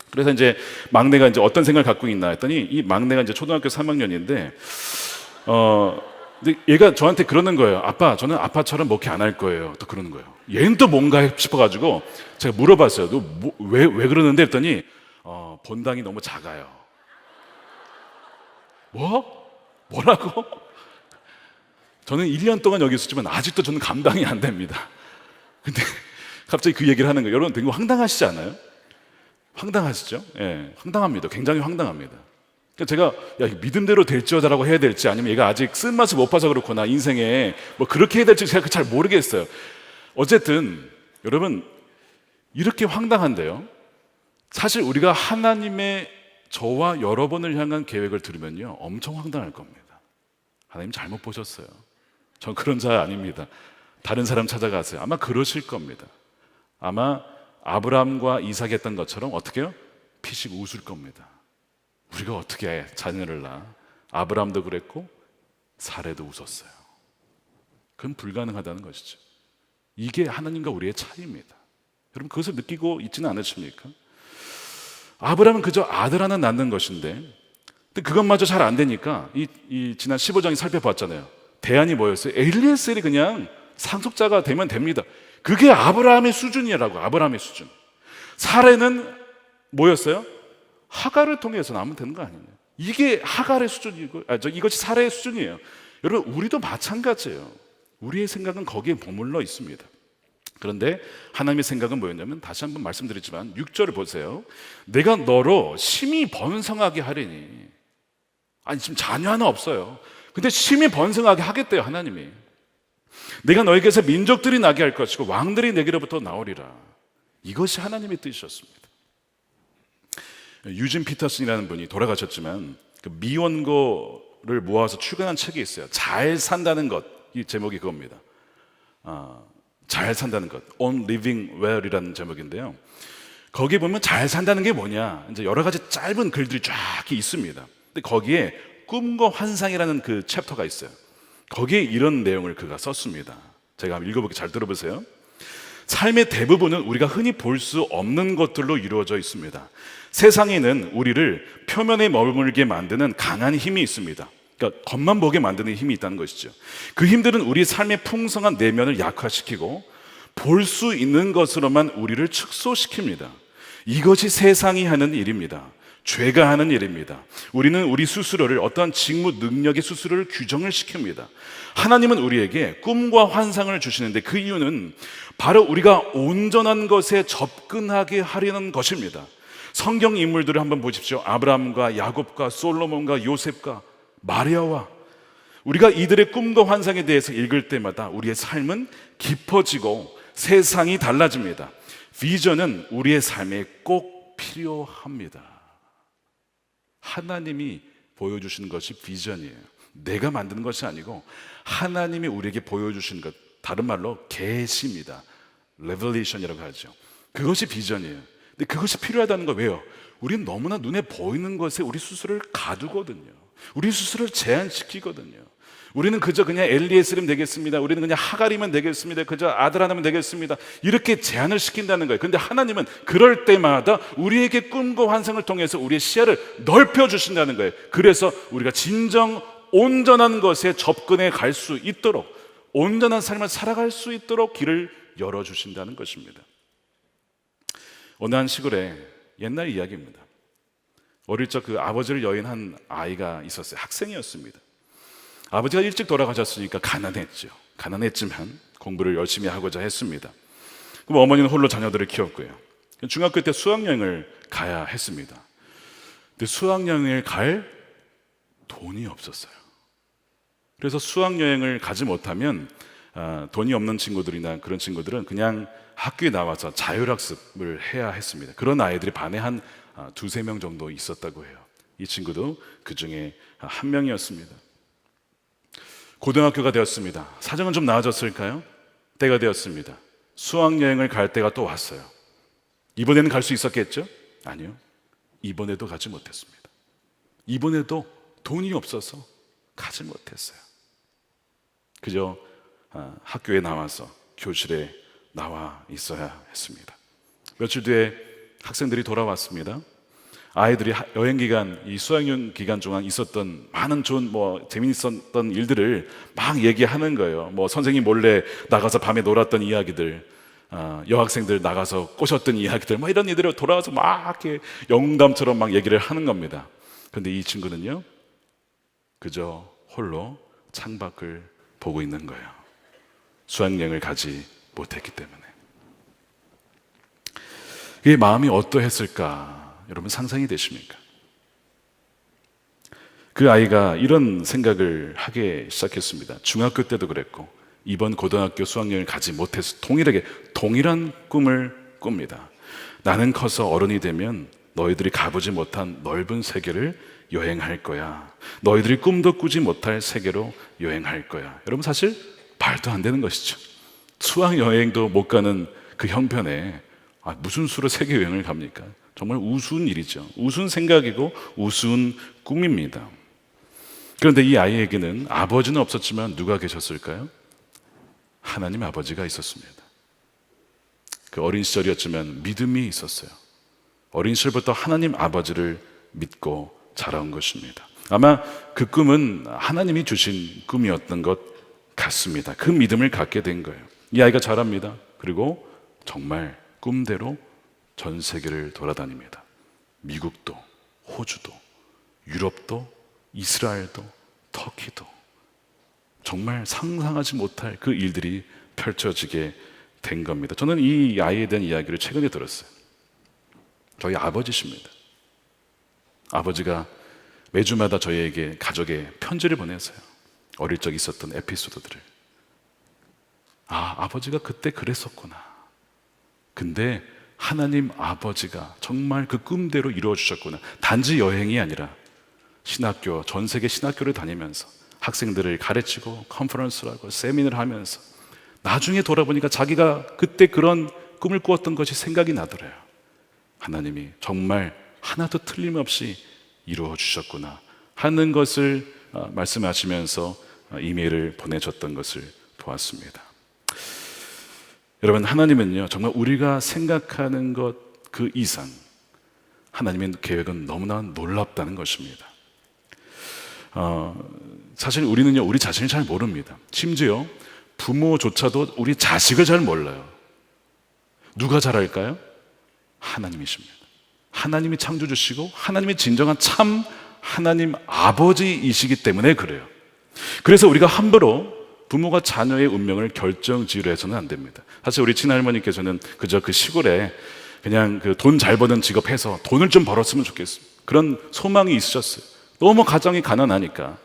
Speaker 1: 그래서 이제 막내가 이제 어떤 생각을 갖고 있나 했더니 이 막내가 이제 초등학교 3학년인데 근데 얘가 저한테 그러는 거예요. 아빠, 저는 아빠처럼 목회 안 할 거예요. 또 그러는 거예요. 얘는 또 뭔가 싶어가지고 제가 물어봤어요. 너 왜 그러는데 했더니 본당이 너무 작아요. 뭐라고? 저는 1년 동안 여기 있었지만 아직도 저는 감당이 안 됩니다. 근데 갑자기 그 얘기를 하는 거예요. 여러분 되게 황당하시지 않아요? 황당하시죠? 예, 황당합니다. 굉장히 황당합니다. 제가 믿음대로 될지어다라고 해야 될지 아니면 얘가 아직 쓴맛을 못 봐서 그렇구나 인생에 뭐 그렇게 해야 될지 제가 잘 모르겠어요. 어쨌든 여러분 이렇게 황당한데요, 사실 우리가 하나님의 저와 여러분을 향한 계획을 들으면요 엄청 황당할 겁니다. 하나님 잘못 보셨어요. 전 그런 자 아닙니다. 다른 사람 찾아가세요. 아마 그러실 겁니다. 아마 아브라함과 이삭이 했던 것처럼 어떻게 해요? 피식 웃을 겁니다. 우리가 어떻게 자녀를 낳아? 아브라함도 그랬고 사레도 웃었어요. 그건 불가능하다는 것이죠. 이게 하나님과 우리의 차이입니다. 여러분 그것을 느끼고 있지는 않으십니까? 아브라함은 그저 아들 하나 낳는 것인데 근데 그것마저 잘 안 되니까 이 지난 15장에 살펴봤잖아요. 대안이 뭐였어요? 엘리에셀이 그냥 상속자가 되면 됩니다. 그게 아브라함의 수준이라고. 아브라함의 수준. 사레는 뭐였어요? 하갈을 통해서 나면 되는 거 아니에요. 이게 하갈의 수준이고 이것이 사레의 수준이에요. 여러분 우리도 마찬가지예요. 우리의 생각은 거기에 머물러 있습니다. 그런데 하나님의 생각은 뭐였냐면 다시 한번 말씀드리지만 6절을 보세요. 내가 너로 심히 번성하게 하리니. 아니 지금 자녀 하나 없어요. 근데 심히 번성하게 하겠대요 하나님이. 내가 너에게서 민족들이 나게 할 것이고 왕들이 내게로부터 나오리라. 이것이 하나님의 뜻이었습니다. 유진 피터슨이라는 분이 돌아가셨지만 그 미원고를 모아서 출간한 책이 있어요. 잘 산다는 것. 이 제목이 그겁니다. 잘 산다는 것. On Living Well이라는 제목인데요. 거기에 보면 잘 산다는 게 뭐냐? 이제 여러 가지 짧은 글들이 쫙 있습니다. 근데 거기에 꿈과 환상이라는 그 챕터가 있어요. 거기에 이런 내용을 그가 썼습니다. 제가 한번 읽어볼게요. 잘 들어보세요. 삶의 대부분은 우리가 흔히 볼 수 없는 것들로 이루어져 있습니다. 세상에는 우리를 표면에 머물게 만드는 강한 힘이 있습니다. 그러니까 겉만 보게 만드는 힘이 있다는 것이죠. 그 힘들은 우리 삶의 풍성한 내면을 약화시키고 볼 수 있는 것으로만 우리를 축소시킵니다. 이것이 세상이 하는 일입니다. 죄가 하는 일입니다. 우리는 우리 스스로를 어떤 직무 능력의 스스로를 규정을 시킵니다. 하나님은 우리에게 꿈과 환상을 주시는데 그 이유는 바로 우리가 온전한 것에 접근하게 하려는 것입니다. 성경 인물들을 한번 보십시오. 아브라함과 야곱과 솔로몬과 요셉과 마리아와 우리가 이들의 꿈과 환상에 대해서 읽을 때마다 우리의 삶은 깊어지고 세상이 달라집니다. 비전은 우리의 삶에 꼭 필요합니다. 하나님이 보여주신 것이 비전이에요. 내가 만드는 것이 아니고 하나님이 우리에게 보여주신 것, 다른 말로 계시입니다. 레벨레이션이라고 하죠. 그것이 비전이에요. 근데 그것이 필요하다는 거 왜요? 우리는 너무나 눈에 보이는 것에 우리 스스로를 가두거든요. 우리 스스로를 제한시키거든요. 우리는 그저 그냥 엘리에셀이면 되겠습니다. 우리는 그냥 하갈이면 되겠습니다. 그저 아들 하나면 되겠습니다. 이렇게 제한을 시킨다는 거예요. 그런데 하나님은 그럴 때마다 우리에게 꿈과 환상을 통해서 우리의 시야를 넓혀주신다는 거예요. 그래서 우리가 진정 온전한 것에 접근해 갈 수 있도록, 온전한 삶을 살아갈 수 있도록 길을 열어주신다는 것입니다. 어느 한 시골에 옛날 이야기입니다. 어릴 적 그 아버지를 여인한 아이가 있었어요. 학생이었습니다. 아버지가 일찍 돌아가셨으니까 가난했죠. 가난했지만 공부를 열심히 하고자 했습니다. 그럼 어머니는 홀로 자녀들을 키웠고요. 중학교 때 수학여행을 가야 했습니다. 근데 수학여행을 갈 돈이 없었어요. 그래서 수학여행을 가지 못하면 돈이 없는 친구들이나 그런 친구들은 그냥 학교에 나와서 자율학습을 해야 했습니다. 그런 아이들이 반에 한 두세 명 정도 있었다고 해요. 이 친구도 그 중에 한 명이었습니다. 고등학교가 되었습니다. 사정은 좀 나아졌을까요? 때가 되었습니다. 수학여행을 갈 때가 또 왔어요. 이번에는 갈 수 있었겠죠? 아니요. 이번에도 가지 못했습니다. 이번에도 돈이 없어서 가지 못했어요. 그저 학교에 나와서 교실에 나와 있어야 했습니다. 며칠 뒤에 학생들이 돌아왔습니다. 아이들이 여행 기간, 이 수학여행 기간 동안 있었던 많은 좋은 재미있었던 일들을 막 얘기하는 거예요. 선생님 몰래 나가서 밤에 놀았던 이야기들, 여학생들 나가서 꼬셨던 이야기들, 이런 일들을 돌아와서 막 이렇게 영웅담처럼 막 얘기를 하는 겁니다. 그런데 이 친구는요, 그저 홀로 창밖을 보고 있는 거예요. 수학여행을 가지 못했기 때문에. 그의 마음이 어떠했을까? 여러분 상상이 되십니까? 그 아이가 이런 생각을 하기 시작했습니다. 중학교 때도 그랬고 이번 고등학교 수학여행을 가지 못해서 동일한 꿈을 꿉니다. 나는 커서 어른이 되면 너희들이 가보지 못한 넓은 세계를 여행할 거야. 너희들이 꿈도 꾸지 못할 세계로 여행할 거야. 여러분 사실 말도 안 되는 것이죠. 수학여행도 못 가는 그 형편에 무슨 수로 세계 여행을 갑니까? 정말 우스운 일이죠. 우스운 생각이고 우스운 꿈입니다. 그런데 이 아이에게는 아버지는 없었지만 누가 계셨을까요? 하나님 아버지가 있었습니다. 그 어린 시절이었지만 믿음이 있었어요. 어린 시절부터 하나님 아버지를 믿고 자라온 것입니다. 아마 그 꿈은 하나님이 주신 꿈이었던 것 같습니다. 그 믿음을 갖게 된 거예요. 이 아이가 자랍니다. 그리고 정말 꿈대로 전 세계를 돌아다닙니다. 미국도, 호주도, 유럽도, 이스라엘도, 터키도 정말 상상하지 못할 그 일들이 펼쳐지게 된 겁니다. 저는 이 아이에 대한 이야기를 최근에 들었어요. 저희 아버지십니다. 아버지가 매주마다 저희에게 가족의 편지를 보내세요. 어릴 적 있었던 에피소드들을. 아버지가 그때 그랬었구나. 근데 하나님 아버지가 정말 그 꿈대로 이루어 주셨구나. 단지 여행이 아니라 신학교, 전 세계 신학교를 다니면서 학생들을 가르치고 컨퍼런스를 하고 세미나를 하면서 나중에 돌아보니까 자기가 그때 그런 꿈을 꾸었던 것이 생각이 나더래요. 하나님이 정말 하나도 틀림없이 이루어 주셨구나 하는 것을 말씀하시면서 이메일을 보내줬던 것을 보았습니다. 여러분, 하나님은요 정말 우리가 생각하는 것 그 이상 하나님의 계획은 너무나 놀랍다는 것입니다. 사실 우리는요 우리 자신을 잘 모릅니다. 심지어 부모조차도 우리 자식을 잘 몰라요. 누가 잘 알까요? 하나님이십니다. 하나님이 창조주시고 하나님이 진정한 참 하나님 아버지이시기 때문에 그래요. 그래서 우리가 함부로 부모가 자녀의 운명을 결정지으려 해서는 안 됩니다. 사실 우리 친할머니께서는 그저 그 시골에 그냥 그 돈 잘 버는 직업 해서 돈을 좀 벌었으면 좋겠어요. 그런 소망이 있으셨어요. 너무 가정이 가난하니까.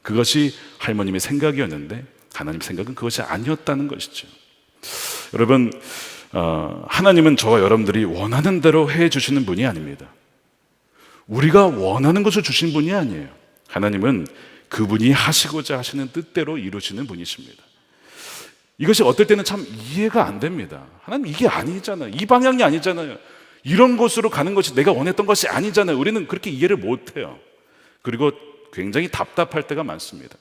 Speaker 1: 그것이 할머님의 생각이었는데 하나님 생각은 그것이 아니었다는 것이죠. 여러분, 하나님은 저와 여러분들이 원하는 대로 해주시는 분이 아닙니다. 우리가 원하는 것을 주신 분이 아니에요. 하나님은 그분이 하시고자 하시는 뜻대로 이루시는 분이십니다. 이것이 어떨 때는 참 이해가 안 됩니다. 하나님, 이게 아니잖아요. 이 방향이 아니잖아요. 이런 곳으로 가는 것이 내가 원했던 것이 아니잖아요. 우리는 그렇게 이해를 못해요. 그리고 굉장히 답답할 때가 많습니다.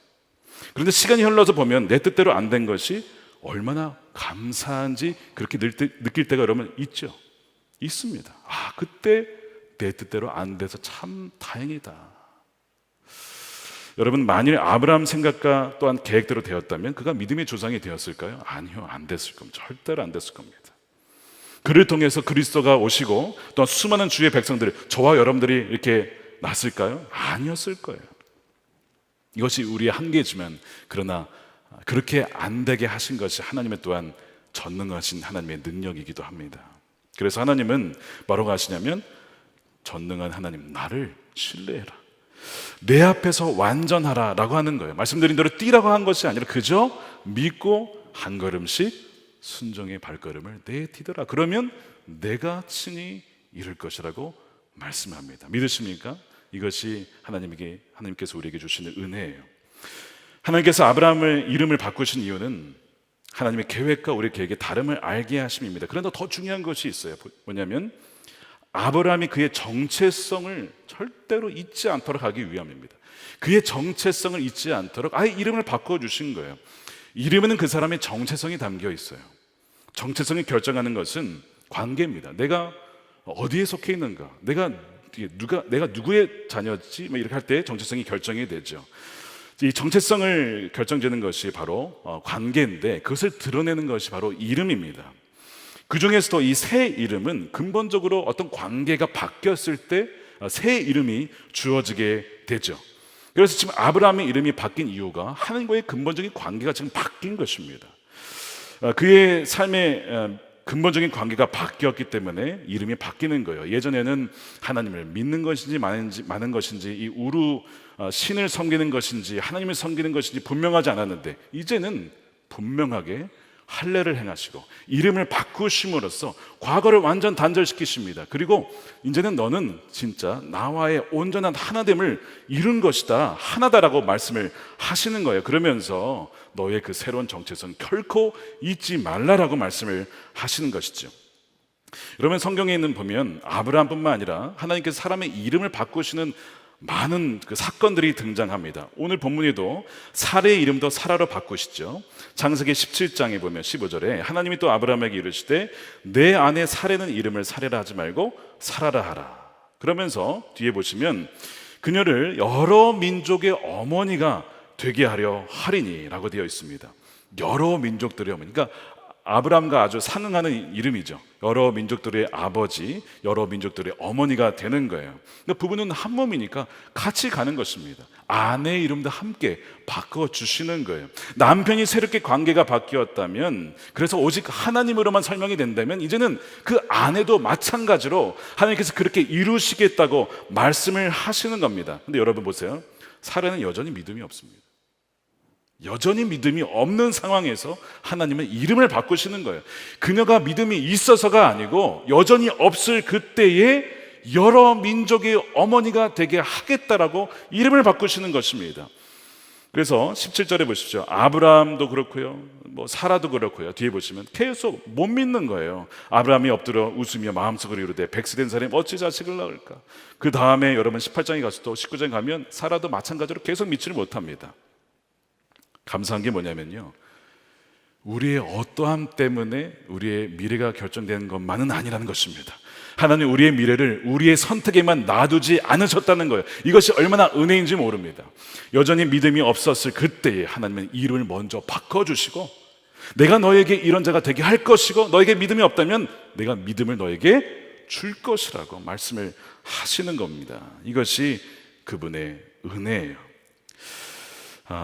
Speaker 1: 그런데 시간이 흘러서 보면 내 뜻대로 안 된 것이 얼마나 감사한지 그렇게 느낄 때가 여러분 있죠? 있습니다. 그때 내 뜻대로 안 돼서 참 다행이다. 여러분, 만일 아브라함 생각과 또한 계획대로 되었다면 그가 믿음의 조상이 되었을까요? 아니요, 안 됐을 겁니다. 절대로 안 됐을 겁니다. 그를 통해서 그리스도가 오시고 또한 수많은 주의 백성들, 저와 여러분들이 이렇게 났을까요? 아니었을 거예요. 이것이 우리의 한계지만, 그러나 그렇게 안 되게 하신 것이 하나님의 또한 전능하신 하나님의 능력이기도 합니다. 그래서 하나님은 뭐라고 하시냐면, 전능한 하나님, 나를 신뢰해라, 내 앞에서 완전하라 라고 하는 거예요. 말씀드린 대로 뛰라고 한 것이 아니라 그저 믿고 한 걸음씩 순종의 발걸음을 내디뎌라. 그러면 내가 친히 이룰 것이라고 말씀합니다. 믿으십니까? 이것이 하나님께서 우리에게 주시는 은혜예요. 하나님께서 아브라함의 이름을 바꾸신 이유는 하나님의 계획과 우리의 계획의 다름을 알게 하심입니다. 그러나 더 중요한 것이 있어요. 뭐냐면 아브라함이 그의 정체성을 절대로 잊지 않도록 하기 위함입니다. 그의 정체성을 잊지 않도록 아예 이름을 바꿔주신 거예요. 이름에는 그 사람의 정체성이 담겨 있어요. 정체성이 결정하는 것은 관계입니다. 내가 어디에 속해 있는가, 내가 누구의 자녀지, 이렇게 할 때 정체성이 결정이 되죠. 이 정체성을 결정짓는 것이 바로 관계인데, 그것을 드러내는 것이 바로 이름입니다. 그 중에서도 이 새 이름은 근본적으로 어떤 관계가 바뀌었을 때 새 이름이 주어지게 되죠. 그래서 지금 아브라함의 이름이 바뀐 이유가 하나님과의 근본적인 관계가 지금 바뀐 것입니다. 그의 삶의 근본적인 관계가 바뀌었기 때문에 이름이 바뀌는 거예요. 예전에는 하나님을 믿는 것인지 마는 것인지, 이 우루 신을 섬기는 것인지 하나님을 섬기는 것인지 분명하지 않았는데, 이제는 분명하게 할례를 행하시고 이름을 바꾸심으로써 과거를 완전 단절시키십니다. 그리고 이제는 너는 진짜 나와의 온전한 하나됨을 이룬 것이다, 하나다라고 말씀을 하시는 거예요. 그러면서 너의 그 새로운 정체성 결코 잊지 말라라고 말씀을 하시는 것이죠. 여러분, 성경에 보면 아브라함뿐만 아니라 하나님께서 사람의 이름을 바꾸시는 많은 그 사건들이 등장합니다. 오늘 본문에도 사레의 이름도 사라로 바꾸시죠. 창세기 17장에 보면 15절에 하나님이 또 아브라함에게 이르시되 내 아내 사레는 이름을 사레라 하지 말고 사라라 하라. 그러면서 뒤에 보시면 그녀를 여러 민족의 어머니가 되게 하려 하리니 라고 되어 있습니다. 여러 민족들의 어머니, 그러니까 아브라함과 아주 상응하는 이름이죠. 여러 민족들의 아버지, 여러 민족들의 어머니가 되는 거예요. 근데 부부는 한 몸이니까 같이 가는 것입니다. 아내의 이름도 함께 바꿔주시는 거예요. 남편이 새롭게 관계가 바뀌었다면, 그래서 오직 하나님으로만 설명이 된다면, 이제는 그 아내도 마찬가지로 하나님께서 그렇게 이루시겠다고 말씀을 하시는 겁니다. 근데 여러분 보세요. 사라는 여전히 믿음이 없습니다. 여전히 믿음이 없는 상황에서 하나님은 이름을 바꾸시는 거예요. 그녀가 믿음이 있어서가 아니고 여전히 없을 그때에 여러 민족의 어머니가 되게 하겠다라고 이름을 바꾸시는 것입니다. 그래서 17절에 보십시오. 아브라함도 그렇고요, 사라도 그렇고요. 뒤에 보시면 계속 못 믿는 거예요. 아브라함이 엎드려 웃으며 마음속으로 이르되 백세된 사람이 어찌 자식을 낳을까. 그 다음에 여러분 18장에 가서 또 19장에 가면 사라도 마찬가지로 계속 믿지를 못합니다. 감사한 게 뭐냐면요, 우리의 어떠함 때문에 우리의 미래가 결정되는 것만은 아니라는 것입니다. 하나님 우리의 미래를 우리의 선택에만 놔두지 않으셨다는 거예요. 이것이 얼마나 은혜인지 모릅니다. 여전히 믿음이 없었을 그때에 하나님은 이름을 먼저 바꿔주시고, 내가 너에게 이런 자가 되게 할 것이고, 너에게 믿음이 없다면 내가 믿음을 너에게 줄 것이라고 말씀을 하시는 겁니다. 이것이 그분의 은혜예요.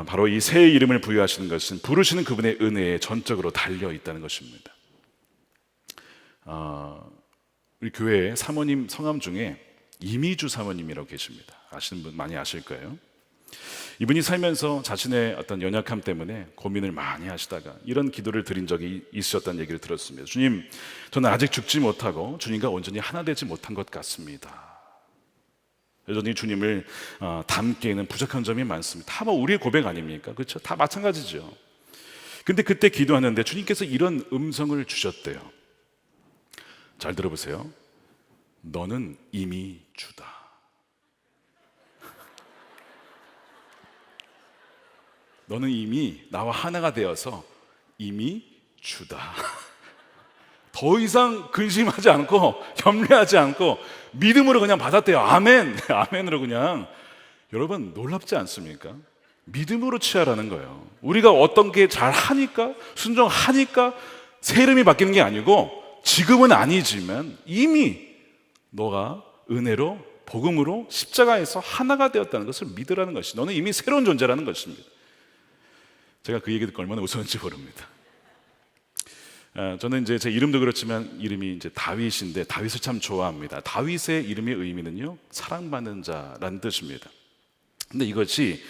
Speaker 1: 바로 이 새 이름을 부여하시는 것은 부르시는 그분의 은혜에 전적으로 달려 있다는 것입니다. 우리 교회에 사모님 성함 중에 이미주 사모님이라고 계십니다. 아시는 분 많이 아실 거예요. 이분이 살면서 자신의 어떤 연약함 때문에 고민을 많이 하시다가 이런 기도를 드린 적이 있으셨다는 얘기를 들었습니다. 주님, 저는 아직 죽지 못하고 주님과 온전히 하나 되지 못한 것 같습니다. 여전히 주님을 닮기에는 부족한 점이 많습니다. 다 뭐 우리의 고백 아닙니까? 그렇죠? 다 마찬가지죠. 근데 그때 기도하는데 주님께서 이런 음성을 주셨대요. 잘 들어보세요. 너는 이미 주다. 너는 이미 나와 하나가 되어서 이미 주다. 더 이상 근심하지 않고 염려하지 않고 믿음으로 그냥 받았대요. 아멘. 아멘으로 그냥. 여러분 놀랍지 않습니까? 믿음으로 취하라는 거예요. 우리가 어떤 게 잘하니까 순종하니까 새 이름이 바뀌는 게 아니고 지금은 아니지만 이미 너가 은혜로 복음으로 십자가에서 하나가 되었다는 것을 믿으라는 것이 너는 이미 새로운 존재라는 것입니다. 제가 그 얘기 듣고 얼마나 웃었는지 모릅니다. 저는 이제 제 이름도 그렇지만 이름이 이제 다윗인데 다윗을 참 좋아합니다. 다윗의 이름의 의미는요 사랑받는 자라는 뜻입니다. 근데 이것이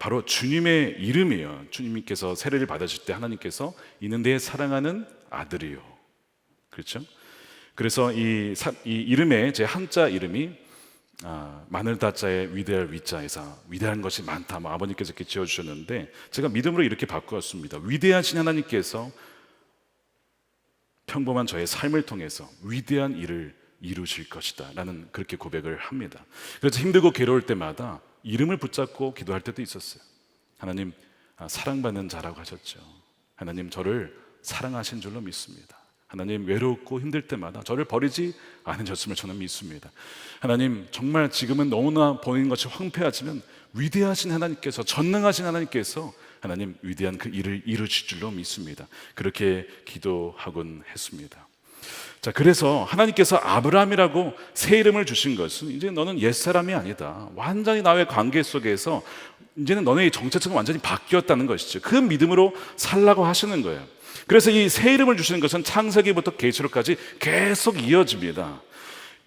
Speaker 1: 바로 주님의 이름이에요. 주님께서 세례를 받으실 때 하나님께서 이는 내 사랑하는 아들이요. 그렇죠? 그래서 이 이름의 제 한자 이름이 마늘 다자의 위대할 위자에서 위대한 것이 많다. 뭐 아버님께서 이렇게 지어주셨는데 제가 믿음으로 이렇게 바꾸었습니다. 위대하신 하나님께서 평범한 저의 삶을 통해서 위대한 일을 이루실 것이다 라는 그렇게 고백을 합니다. 그래서 힘들고 괴로울 때마다 이름을 붙잡고 기도할 때도 있었어요. 하나님 사랑받는 자라고 하셨죠. 하나님 저를 사랑하신 줄로 믿습니다. 하나님 외롭고 힘들 때마다 저를 버리지 않으셨음을 저는 믿습니다. 하나님 정말 지금은 너무나 보이는 것이 황폐하지만 위대하신 하나님께서 전능하신 하나님께서 하나님 위대한 그 일을 이루실 줄로 믿습니다. 그렇게 기도하곤 했습니다. 자, 그래서 하나님께서 아브라함이라고 새 이름을 주신 것은 이제 너는 옛사람이 아니다. 완전히 나와의 관계 속에서 이제는 너네의 정체성은 완전히 바뀌었다는 것이죠. 그 믿음으로 살라고 하시는 거예요. 그래서 이 새 이름을 주시는 것은 창세기부터 계시록까지 계속 이어집니다.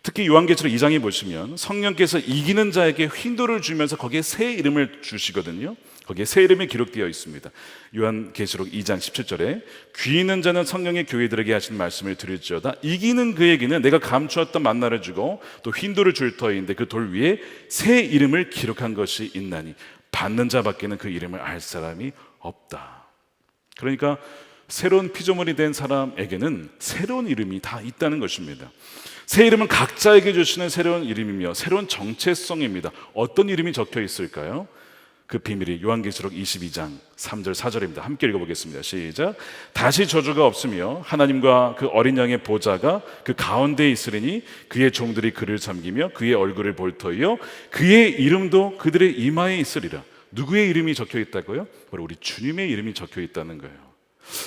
Speaker 1: 특히 요한계시록 2장에 보시면 성령께서 이기는 자에게 휜도를 주면서 거기에 새 이름을 주시거든요. 거기에 새 이름이 기록되어 있습니다. 요한계시록 2장 17절에 귀 있는 자는 성령의 교회들에게 하신 말씀을 들을지어다. 이기는 그에게는 내가 감추었던 만나를 주고 또 휜도를 줄 터인데 그 돌 위에 새 이름을 기록한 것이 있나니 받는 자밖에는 그 이름을 알 사람이 없다. 그러니까 새로운 피조물이 된 사람에게는 새로운 이름이 다 있다는 것입니다. 새 이름은 각자에게 주시는 새로운 이름이며 새로운 정체성입니다. 어떤 이름이 적혀 있을까요? 그 비밀이 요한계시록 22장 3절 4절입니다. 함께 읽어보겠습니다. 시작. 다시 저주가 없으며 하나님과 그 어린 양의 보좌가 그 가운데에 있으리니 그의 종들이 그를 섬기며 그의 얼굴을 볼 터이요 그의 이름도 그들의 이마에 있으리라. 누구의 이름이 적혀 있다고요? 바로 우리 주님의 이름이 적혀 있다는 거예요.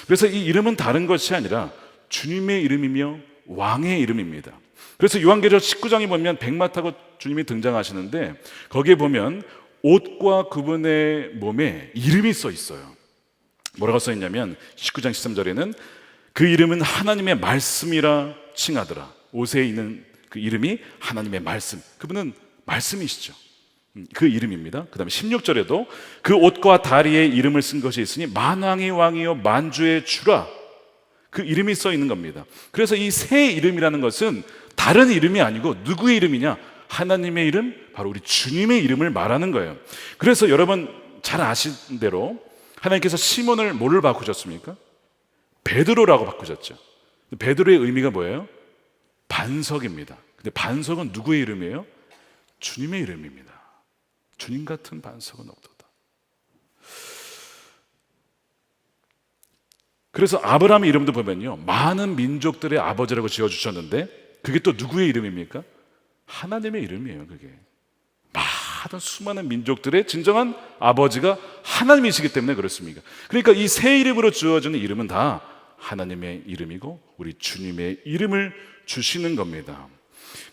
Speaker 1: 그래서 이 이름은 다른 것이 아니라 주님의 이름이며 왕의 이름입니다. 그래서 요한계시록 19장에 보면 백마 타고 주님이 등장하시는데 거기에 보면 옷과 그분의 몸에 이름이 써 있어요. 뭐라고 써 있냐면 19장 13절에는 그 이름은 하나님의 말씀이라 칭하더라. 옷에 있는 그 이름이 하나님의 말씀. 그분은 말씀이시죠. 그 이름입니다. 그 다음에 16절에도 그 옷과 다리에 이름을 쓴 것이 있으니 만왕의 왕이요 만주의 주라. 그 이름이 써 있는 겁니다. 그래서 이 새 이름이라는 것은 다른 이름이 아니고 누구의 이름이냐? 하나님의 이름, 바로 우리 주님의 이름을 말하는 거예요. 그래서 여러분 잘 아시는 대로 하나님께서 시몬을 뭐를 바꾸셨습니까? 베드로라고 바꾸셨죠. 베드로의 의미가 뭐예요? 반석입니다. 근데 반석은 누구의 이름이에요? 주님의 이름입니다. 주님 같은 반석은 없도다. 그래서 아브라함의 이름도 보면요 많은 민족들의 아버지라고 지어주셨는데 그게 또 누구의 이름입니까? 하나님의 이름이에요. 그게 많은 수많은 민족들의 진정한 아버지가 하나님이시기 때문에 그렇습니다. 그러니까 이 새 이름으로 주어지는 이름은 다 하나님의 이름이고 우리 주님의 이름을 주시는 겁니다.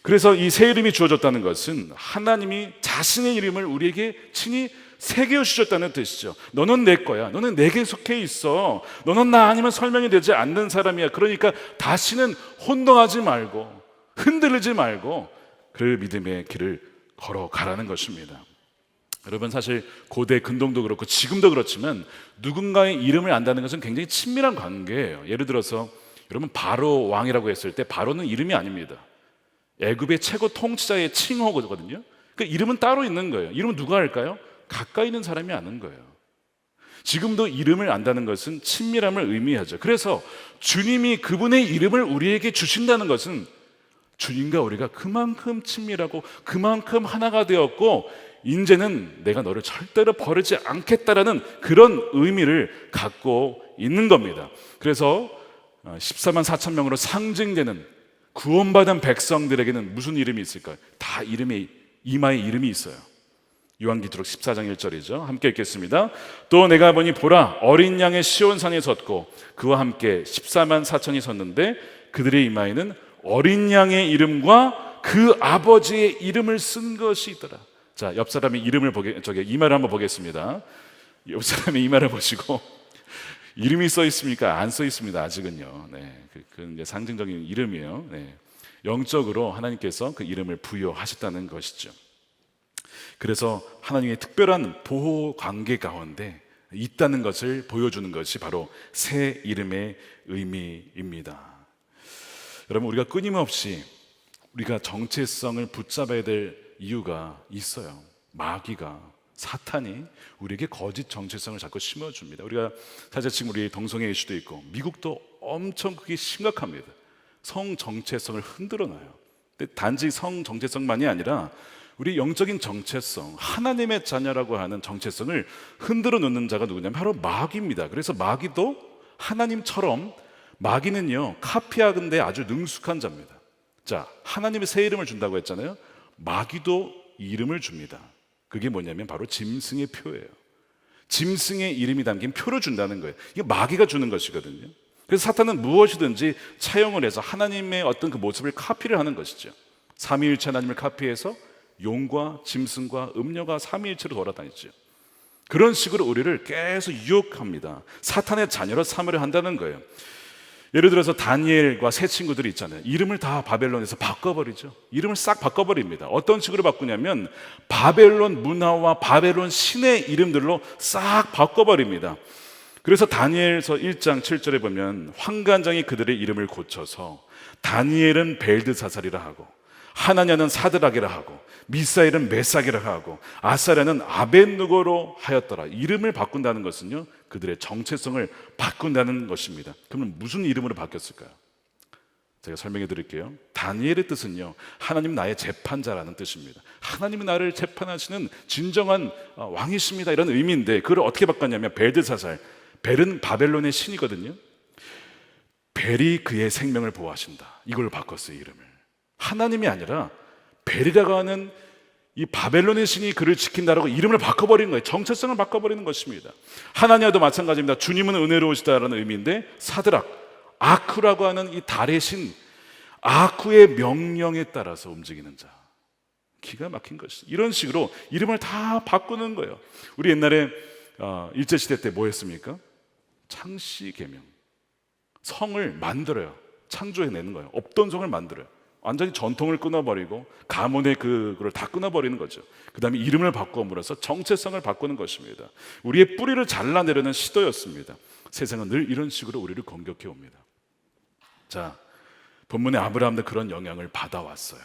Speaker 1: 그래서 이 새 이름이 주어졌다는 것은 하나님이 자신의 이름을 우리에게 친히 새겨 주셨다는 뜻이죠. 너는 내 거야. 너는 내게 속해 있어. 너는 나 아니면 설명이 되지 않는 사람이야. 그러니까 다시는 혼동하지 말고 흔들리지 말고 그 믿음의 길을 걸어가라는 것입니다. 여러분 사실 고대 근동도 그렇고 지금도 그렇지만 누군가의 이름을 안다는 것은 굉장히 친밀한 관계예요. 예를 들어서 여러분 바로 왕이라고 했을 때 바로는 이름이 아닙니다. 애굽의 최고 통치자의 칭호거든요. 그러니까 이름은 따로 있는 거예요. 이름은 누가 할까요? 가까이 있는 사람이 아는 거예요. 지금도 이름을 안다는 것은 친밀함을 의미하죠. 그래서 주님이 그분의 이름을 우리에게 주신다는 것은 주님과 우리가 그만큼 친밀하고 그만큼 하나가 되었고 이제는 내가 너를 절대로 버리지 않겠다라는 그런 의미를 갖고 있는 겁니다. 그래서 14만 4천 명으로 상징되는 구원받은 백성들에게는 무슨 이름이 있을까요? 다 이마에 이름이 있어요. 요한계시록 14장 1절이죠. 함께 읽겠습니다. 또 내가 보니 보라 어린 양의 시온산에 섰고 그와 함께 14만 4천이 섰는데 그들의 이마에는 어린 양의 이름과 그 아버지의 이름을 쓴 것이더라. 자, 옆 사람의 이마를 한번 보겠습니다. 옆 사람의 이마를 보시고 이름이 써 있습니까? 안 써 있습니다. 아직은요. 네, 그 이제 상징적인 이름이에요. 네, 영적으로 하나님께서 그 이름을 부여하셨다는 것이죠. 그래서 하나님의 특별한 보호 관계 가운데 있다는 것을 보여주는 것이 바로 새 이름의 의미입니다. 여러분, 우리가 끊임없이 우리가 정체성을 붙잡아야 될 이유가 있어요. 마귀가, 사탄이 우리에게 거짓 정체성을 자꾸 심어줍니다. 우리가 사실 지금 우리 동성애 이슈도 있고 미국도 엄청 그게 심각합니다. 성 정체성을 흔들어놔요. 근데 단지 성 정체성만이 아니라 우리 영적인 정체성, 하나님의 자녀라고 하는 정체성을 흔들어 놓는 자가 누구냐면 바로 마귀입니다. 그래서 마귀도 하나님처럼 마귀는요 카피하는데 아주 능숙한 자입니다. 자, 하나님의 새 이름을 준다고 했잖아요. 마귀도 이름을 줍니다. 그게 뭐냐면 바로 짐승의 표예요. 짐승의 이름이 담긴 표를 준다는 거예요. 이게 마귀가 주는 것이거든요. 그래서 사탄은 무엇이든지 차용을 해서 하나님의 어떤 그 모습을 카피를 하는 것이죠. 삼위일체 하나님을 카피해서 용과 짐승과 음녀가 삼위일체로 돌아다니죠. 그런 식으로 우리를 계속 유혹합니다. 사탄의 자녀로 삼으려 한다는 거예요. 예를 들어서 다니엘과 세 친구들이 있잖아요. 이름을 다 바벨론에서 바꿔버리죠. 이름을 싹 바꿔버립니다. 어떤 식으로 바꾸냐면 바벨론 문화와 바벨론 신의 이름들로 싹 바꿔버립니다. 그래서 다니엘서 1장 7절에 보면 환관장이 그들의 이름을 고쳐서 다니엘은 벨드사살이라 하고 하나냐는 사드락이라 하고 미사엘은 메삭이라 하고 아사랴는 아벳느고로 하였더라. 이름을 바꾼다는 것은요 그들의 정체성을 바꾼다는 것입니다. 그러면 무슨 이름으로 바뀌었을까요? 제가 설명해 드릴게요. 다니엘의 뜻은요 하나님 나의 재판자라는 뜻입니다. 하나님이 나를 재판하시는 진정한 왕이십니다 이런 의미인데 그걸 어떻게 바꿨냐면 벨드사살, 벨은 바벨론의 신이거든요. 벨이 그의 생명을 보호하신다 이걸 바꿨어요. 이름을 하나님이 아니라 벨이라고 하는 이 바벨론의 신이 그를 지킨다라고 이름을 바꿔버리는 거예요. 정체성을 바꿔버리는 것입니다. 하나냐도 마찬가지입니다. 주님은 은혜로우시다라는 의미인데 사드락, 아쿠라고 하는 이 달의 신 아쿠의 명령에 따라서 움직이는 자, 기가 막힌 것이 이런 식으로 이름을 다 바꾸는 거예요. 우리 옛날에 일제시대 때 뭐 했습니까? 창씨개명, 성을 만들어요. 창조해내는 거예요. 없던 성을 만들어요. 완전히 전통을 끊어버리고 가문의 그걸 다 끊어버리는 거죠. 그 다음에 이름을 바꿔물어서 정체성을 바꾸는 것입니다. 우리의 뿌리를 잘라내려는 시도였습니다. 세상은 늘 이런 식으로 우리를 공격해 옵니다. 자, 본문의 아브라함도 그런 영향을 받아왔어요.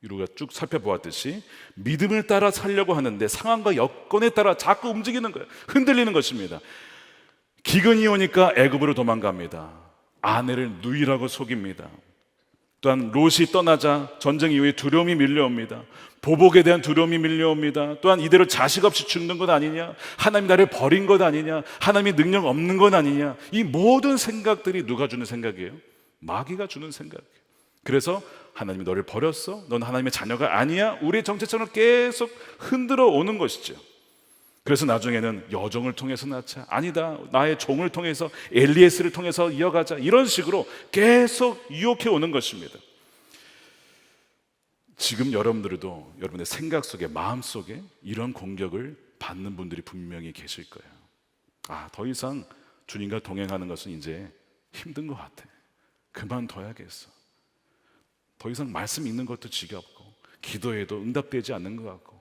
Speaker 1: 우리가 쭉 살펴보았듯이 믿음을 따라 살려고 하는데 상황과 여건에 따라 자꾸 움직이는 거예요. 흔들리는 것입니다. 기근이 오니까 애굽으로 도망갑니다. 아내를 누이라고 속입니다. 또한 롯이 떠나자 전쟁 이후에 두려움이 밀려옵니다. 보복에 대한 두려움이 밀려옵니다. 또한 이대로 자식 없이 죽는 것 아니냐, 하나님이 나를 버린 것 아니냐, 하나님이 능력 없는 것 아니냐, 이 모든 생각들이 누가 주는 생각이에요? 마귀가 주는 생각이에요. 그래서 하나님이 너를 버렸어? 넌 하나님의 자녀가 아니야? 우리의 정체성을 계속 흔들어 오는 것이죠. 그래서 나중에는 여종을 통해서 낳자, 아니다 나의 종을 통해서 엘리에스를 통해서 이어가자, 이런 식으로 계속 유혹해 오는 것입니다. 지금 여러분들도 여러분의 생각 속에, 마음 속에 이런 공격을 받는 분들이 분명히 계실 거예요. 더 이상 주님과 동행하는 것은 이제 힘든 것 같아, 그만둬야겠어. 더 이상 말씀 읽는 것도 지겹고 기도해도 응답되지 않는 것 같고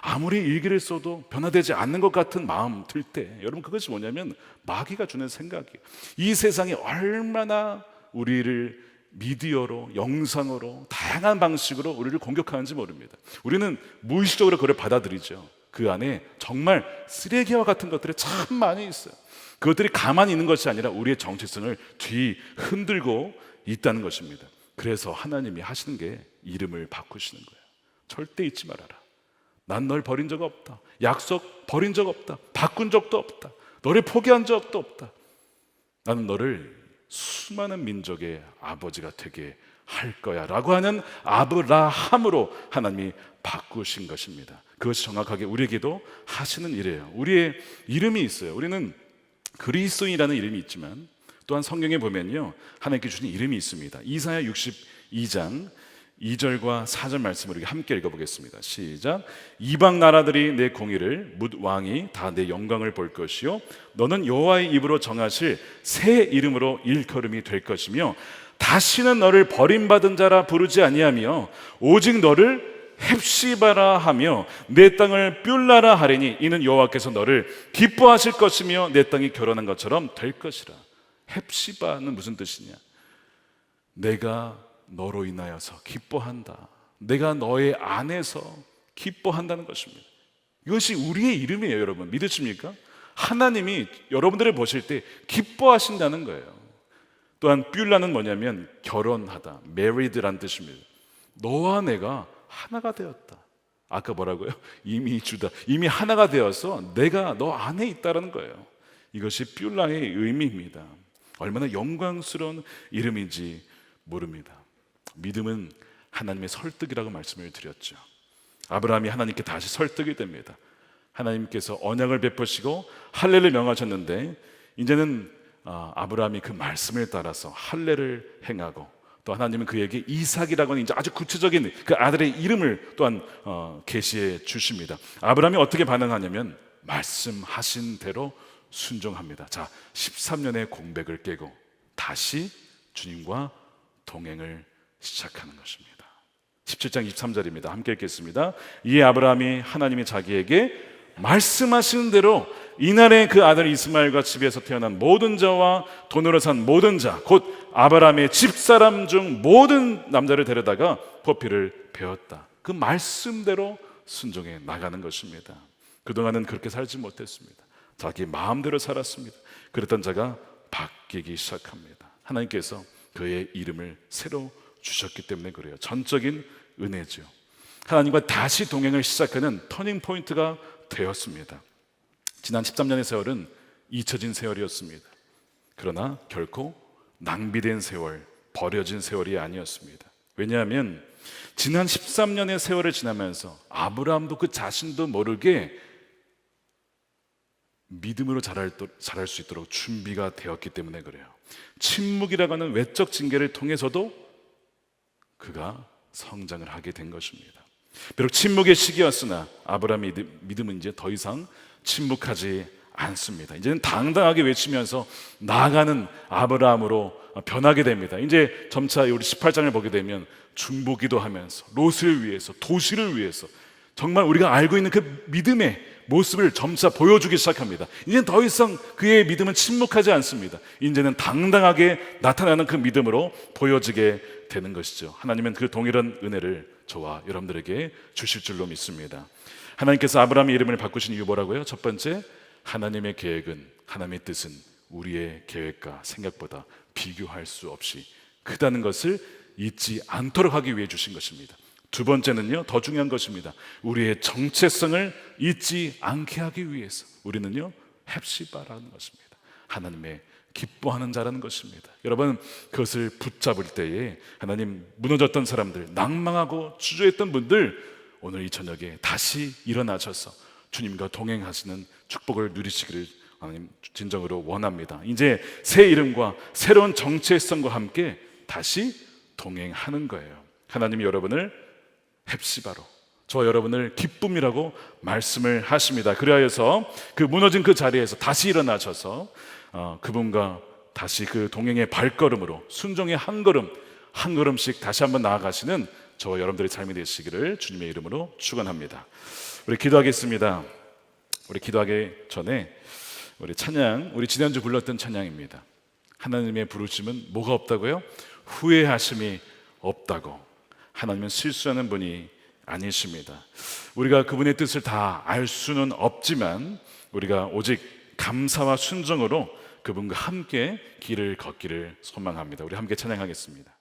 Speaker 1: 아무리 일기를 써도 변화되지 않는 것 같은 마음 들 때, 여러분 그것이 뭐냐면 마귀가 주는 생각이에요. 이 세상이 얼마나 우리를 미디어로, 영상으로, 다양한 방식으로 우리를 공격하는지 모릅니다. 우리는 무의식적으로 그걸 받아들이죠. 그 안에 정말 쓰레기와 같은 것들이 참 많이 있어요. 그것들이 가만히 있는 것이 아니라 우리의 정체성을 뒤흔들고 있다는 것입니다. 그래서 하나님이 하시는 게 이름을 바꾸시는 거예요. 절대 잊지 말아라. 난 널 버린 적 없다. 약속 버린 적 없다. 바꾼 적도 없다. 너를 포기한 적도 없다. 나는 너를 수많은 민족의 아버지가 되게 할 거야 라고 하는 아브라함으로 하나님이 바꾸신 것입니다. 그것이 정확하게 우리에게도 하시는 일이에요. 우리의 이름이 있어요. 우리는 그리스도인이라는 이름이 있지만 또한 성경에 보면요, 하나님께 주신 이름이 있습니다. 이사야 62장 2절과 4절 말씀을 우리 함께 읽어보겠습니다. 시작. 이방 나라들이 내 공의를 뭇 왕이 다 내 영광을 볼 것이요 너는 여호와의 입으로 정하실 새 이름으로 일컬음이 될 것이며 다시는 너를 버림받은 자라 부르지 아니하며 오직 너를 헵시바라 하며 내 땅을 뷸라라 하리니 이는 여호와께서 너를 기뻐하실 것이며 내 땅이 결혼한 것처럼 될 것이라. 헵시바는 무슨 뜻이냐? 내가 너로 인하여서 기뻐한다. 내가 너의 안에서 기뻐한다는 것입니다. 이것이 우리의 이름이에요. 여러분 믿으십니까? 하나님이 여러분들을 보실 때 기뻐하신다는 거예요. 또한 뷸라는 뭐냐면 결혼하다, married란 뜻입니다. 너와 내가 하나가 되었다. 아까 뭐라고요? 이미 하나가 되어서 내가 너 안에 있다는 거예요. 이것이 뷸라의 의미입니다. 얼마나 영광스러운 이름인지 모릅니다. 믿음은 하나님의 설득이라고 말씀을 드렸죠. 아브라함이 하나님께 다시 설득이 됩니다. 하나님께서 언약을 베푸시고 할례를 명하셨는데 이제는 아브라함이 그 말씀을 따라서 할례를 행하고 또 하나님은 그에게 이삭이라고 하는 이제 아주 구체적인 그 아들의 이름을 또한 계시해 주십니다. 아브라함이 어떻게 반응하냐면 말씀하신 대로 순종합니다. 자, 13년의 공백을 깨고 다시 주님과 동행을 시작하는 것입니다. 17장 23절입니다. 함께 읽겠습니다. 이에 아브라함이 하나님이 자기에게 말씀하시는 대로 이날에 그 아들 이스마엘과 집에서 태어난 모든 자와 돈으로 산 모든 자 곧 아브라함의 집사람 중 모든 남자를 데려다가 포피를 베었다. 그 말씀대로 순종해 나가는 것입니다. 그동안은 그렇게 살지 못했습니다. 자기 마음대로 살았습니다. 그랬던 자가 바뀌기 시작합니다. 하나님께서 그의 이름을 새로 주셨기 때문에 그래요. 전적인 은혜죠. 하나님과 다시 동행을 시작하는 터닝 포인트가 되었습니다. 지난 13년의 세월은 잊혀진 세월이었습니다. 그러나 결코 낭비된 세월, 버려진 세월이 아니었습니다. 왜냐하면 지난 13년의 세월을 지나면서 아브라함도 그 자신도 모르게 믿음으로 자랄 수 있도록 준비가 되었기 때문에 그래요. 침묵이라고 하는 외적 징계를 통해서도 그가 성장을 하게 된 것입니다. 비록 침묵의 시기였으나 아브라함의 믿음은 이제 더 이상 침묵하지 않습니다. 이제는 당당하게 외치면서 나아가는 아브라함으로 변하게 됩니다. 이제 점차 우리 18장을 보게 되면 중보기도 하면서 롯을 위해서, 도시를 위해서 정말 우리가 알고 있는 그 믿음의 모습을 점차 보여주기 시작합니다. 이제는 더 이상 그의 믿음은 침묵하지 않습니다. 이제는 당당하게 나타나는 그 믿음으로 보여지게 되는 것이죠. 하나님은 그 동일한 은혜를 저와 여러분들에게 주실 줄로 믿습니다. 하나님께서 아브라함의 이름을 바꾸신 이유 뭐라고요? 첫 번째, 하나님의 계획은, 하나님의 뜻은 우리의 계획과 생각보다 비교할 수 없이 크다는 것을 잊지 않도록 하기 위해 주신 것입니다. 두 번째는요, 더 중요한 것입니다. 우리의 정체성을 잊지 않게 하기 위해서 우리는요, 헵시바라는 것입니다. 하나님의 기뻐하는 자라는 것입니다. 여러분, 그것을 붙잡을 때에 하나님, 무너졌던 사람들, 낭망하고 주저했던 분들, 오늘 이 저녁에 다시 일어나셔서 주님과 동행하시는 축복을 누리시기를 하나님 진정으로 원합니다. 이제 새 이름과 새로운 정체성과 함께 다시 동행하는 거예요. 하나님이 여러분을 헵시바로, 저와 여러분을 기쁨이라고 말씀을 하십니다. 그리하여서 그 무너진 그 자리에서 다시 일어나셔서 그분과 다시 그 동행의 발걸음으로 순종의 한 걸음씩 다시 한번 나아가시는 저와 여러분들의 삶이 되시기를 주님의 이름으로 축원합니다. 우리 기도하겠습니다. 우리 기도하기 전에 우리 찬양, 우리 지난주 불렀던 찬양입니다. 하나님의 부르심은 뭐가 없다고요? 후회하심이 없다고. 하나님은 실수하는 분이 아니십니다. 우리가 그분의 뜻을 다 알 수는 없지만 우리가 오직 감사와 순종으로 그분과 함께 길을 걷기를 소망합니다. 우리 함께 찬양하겠습니다.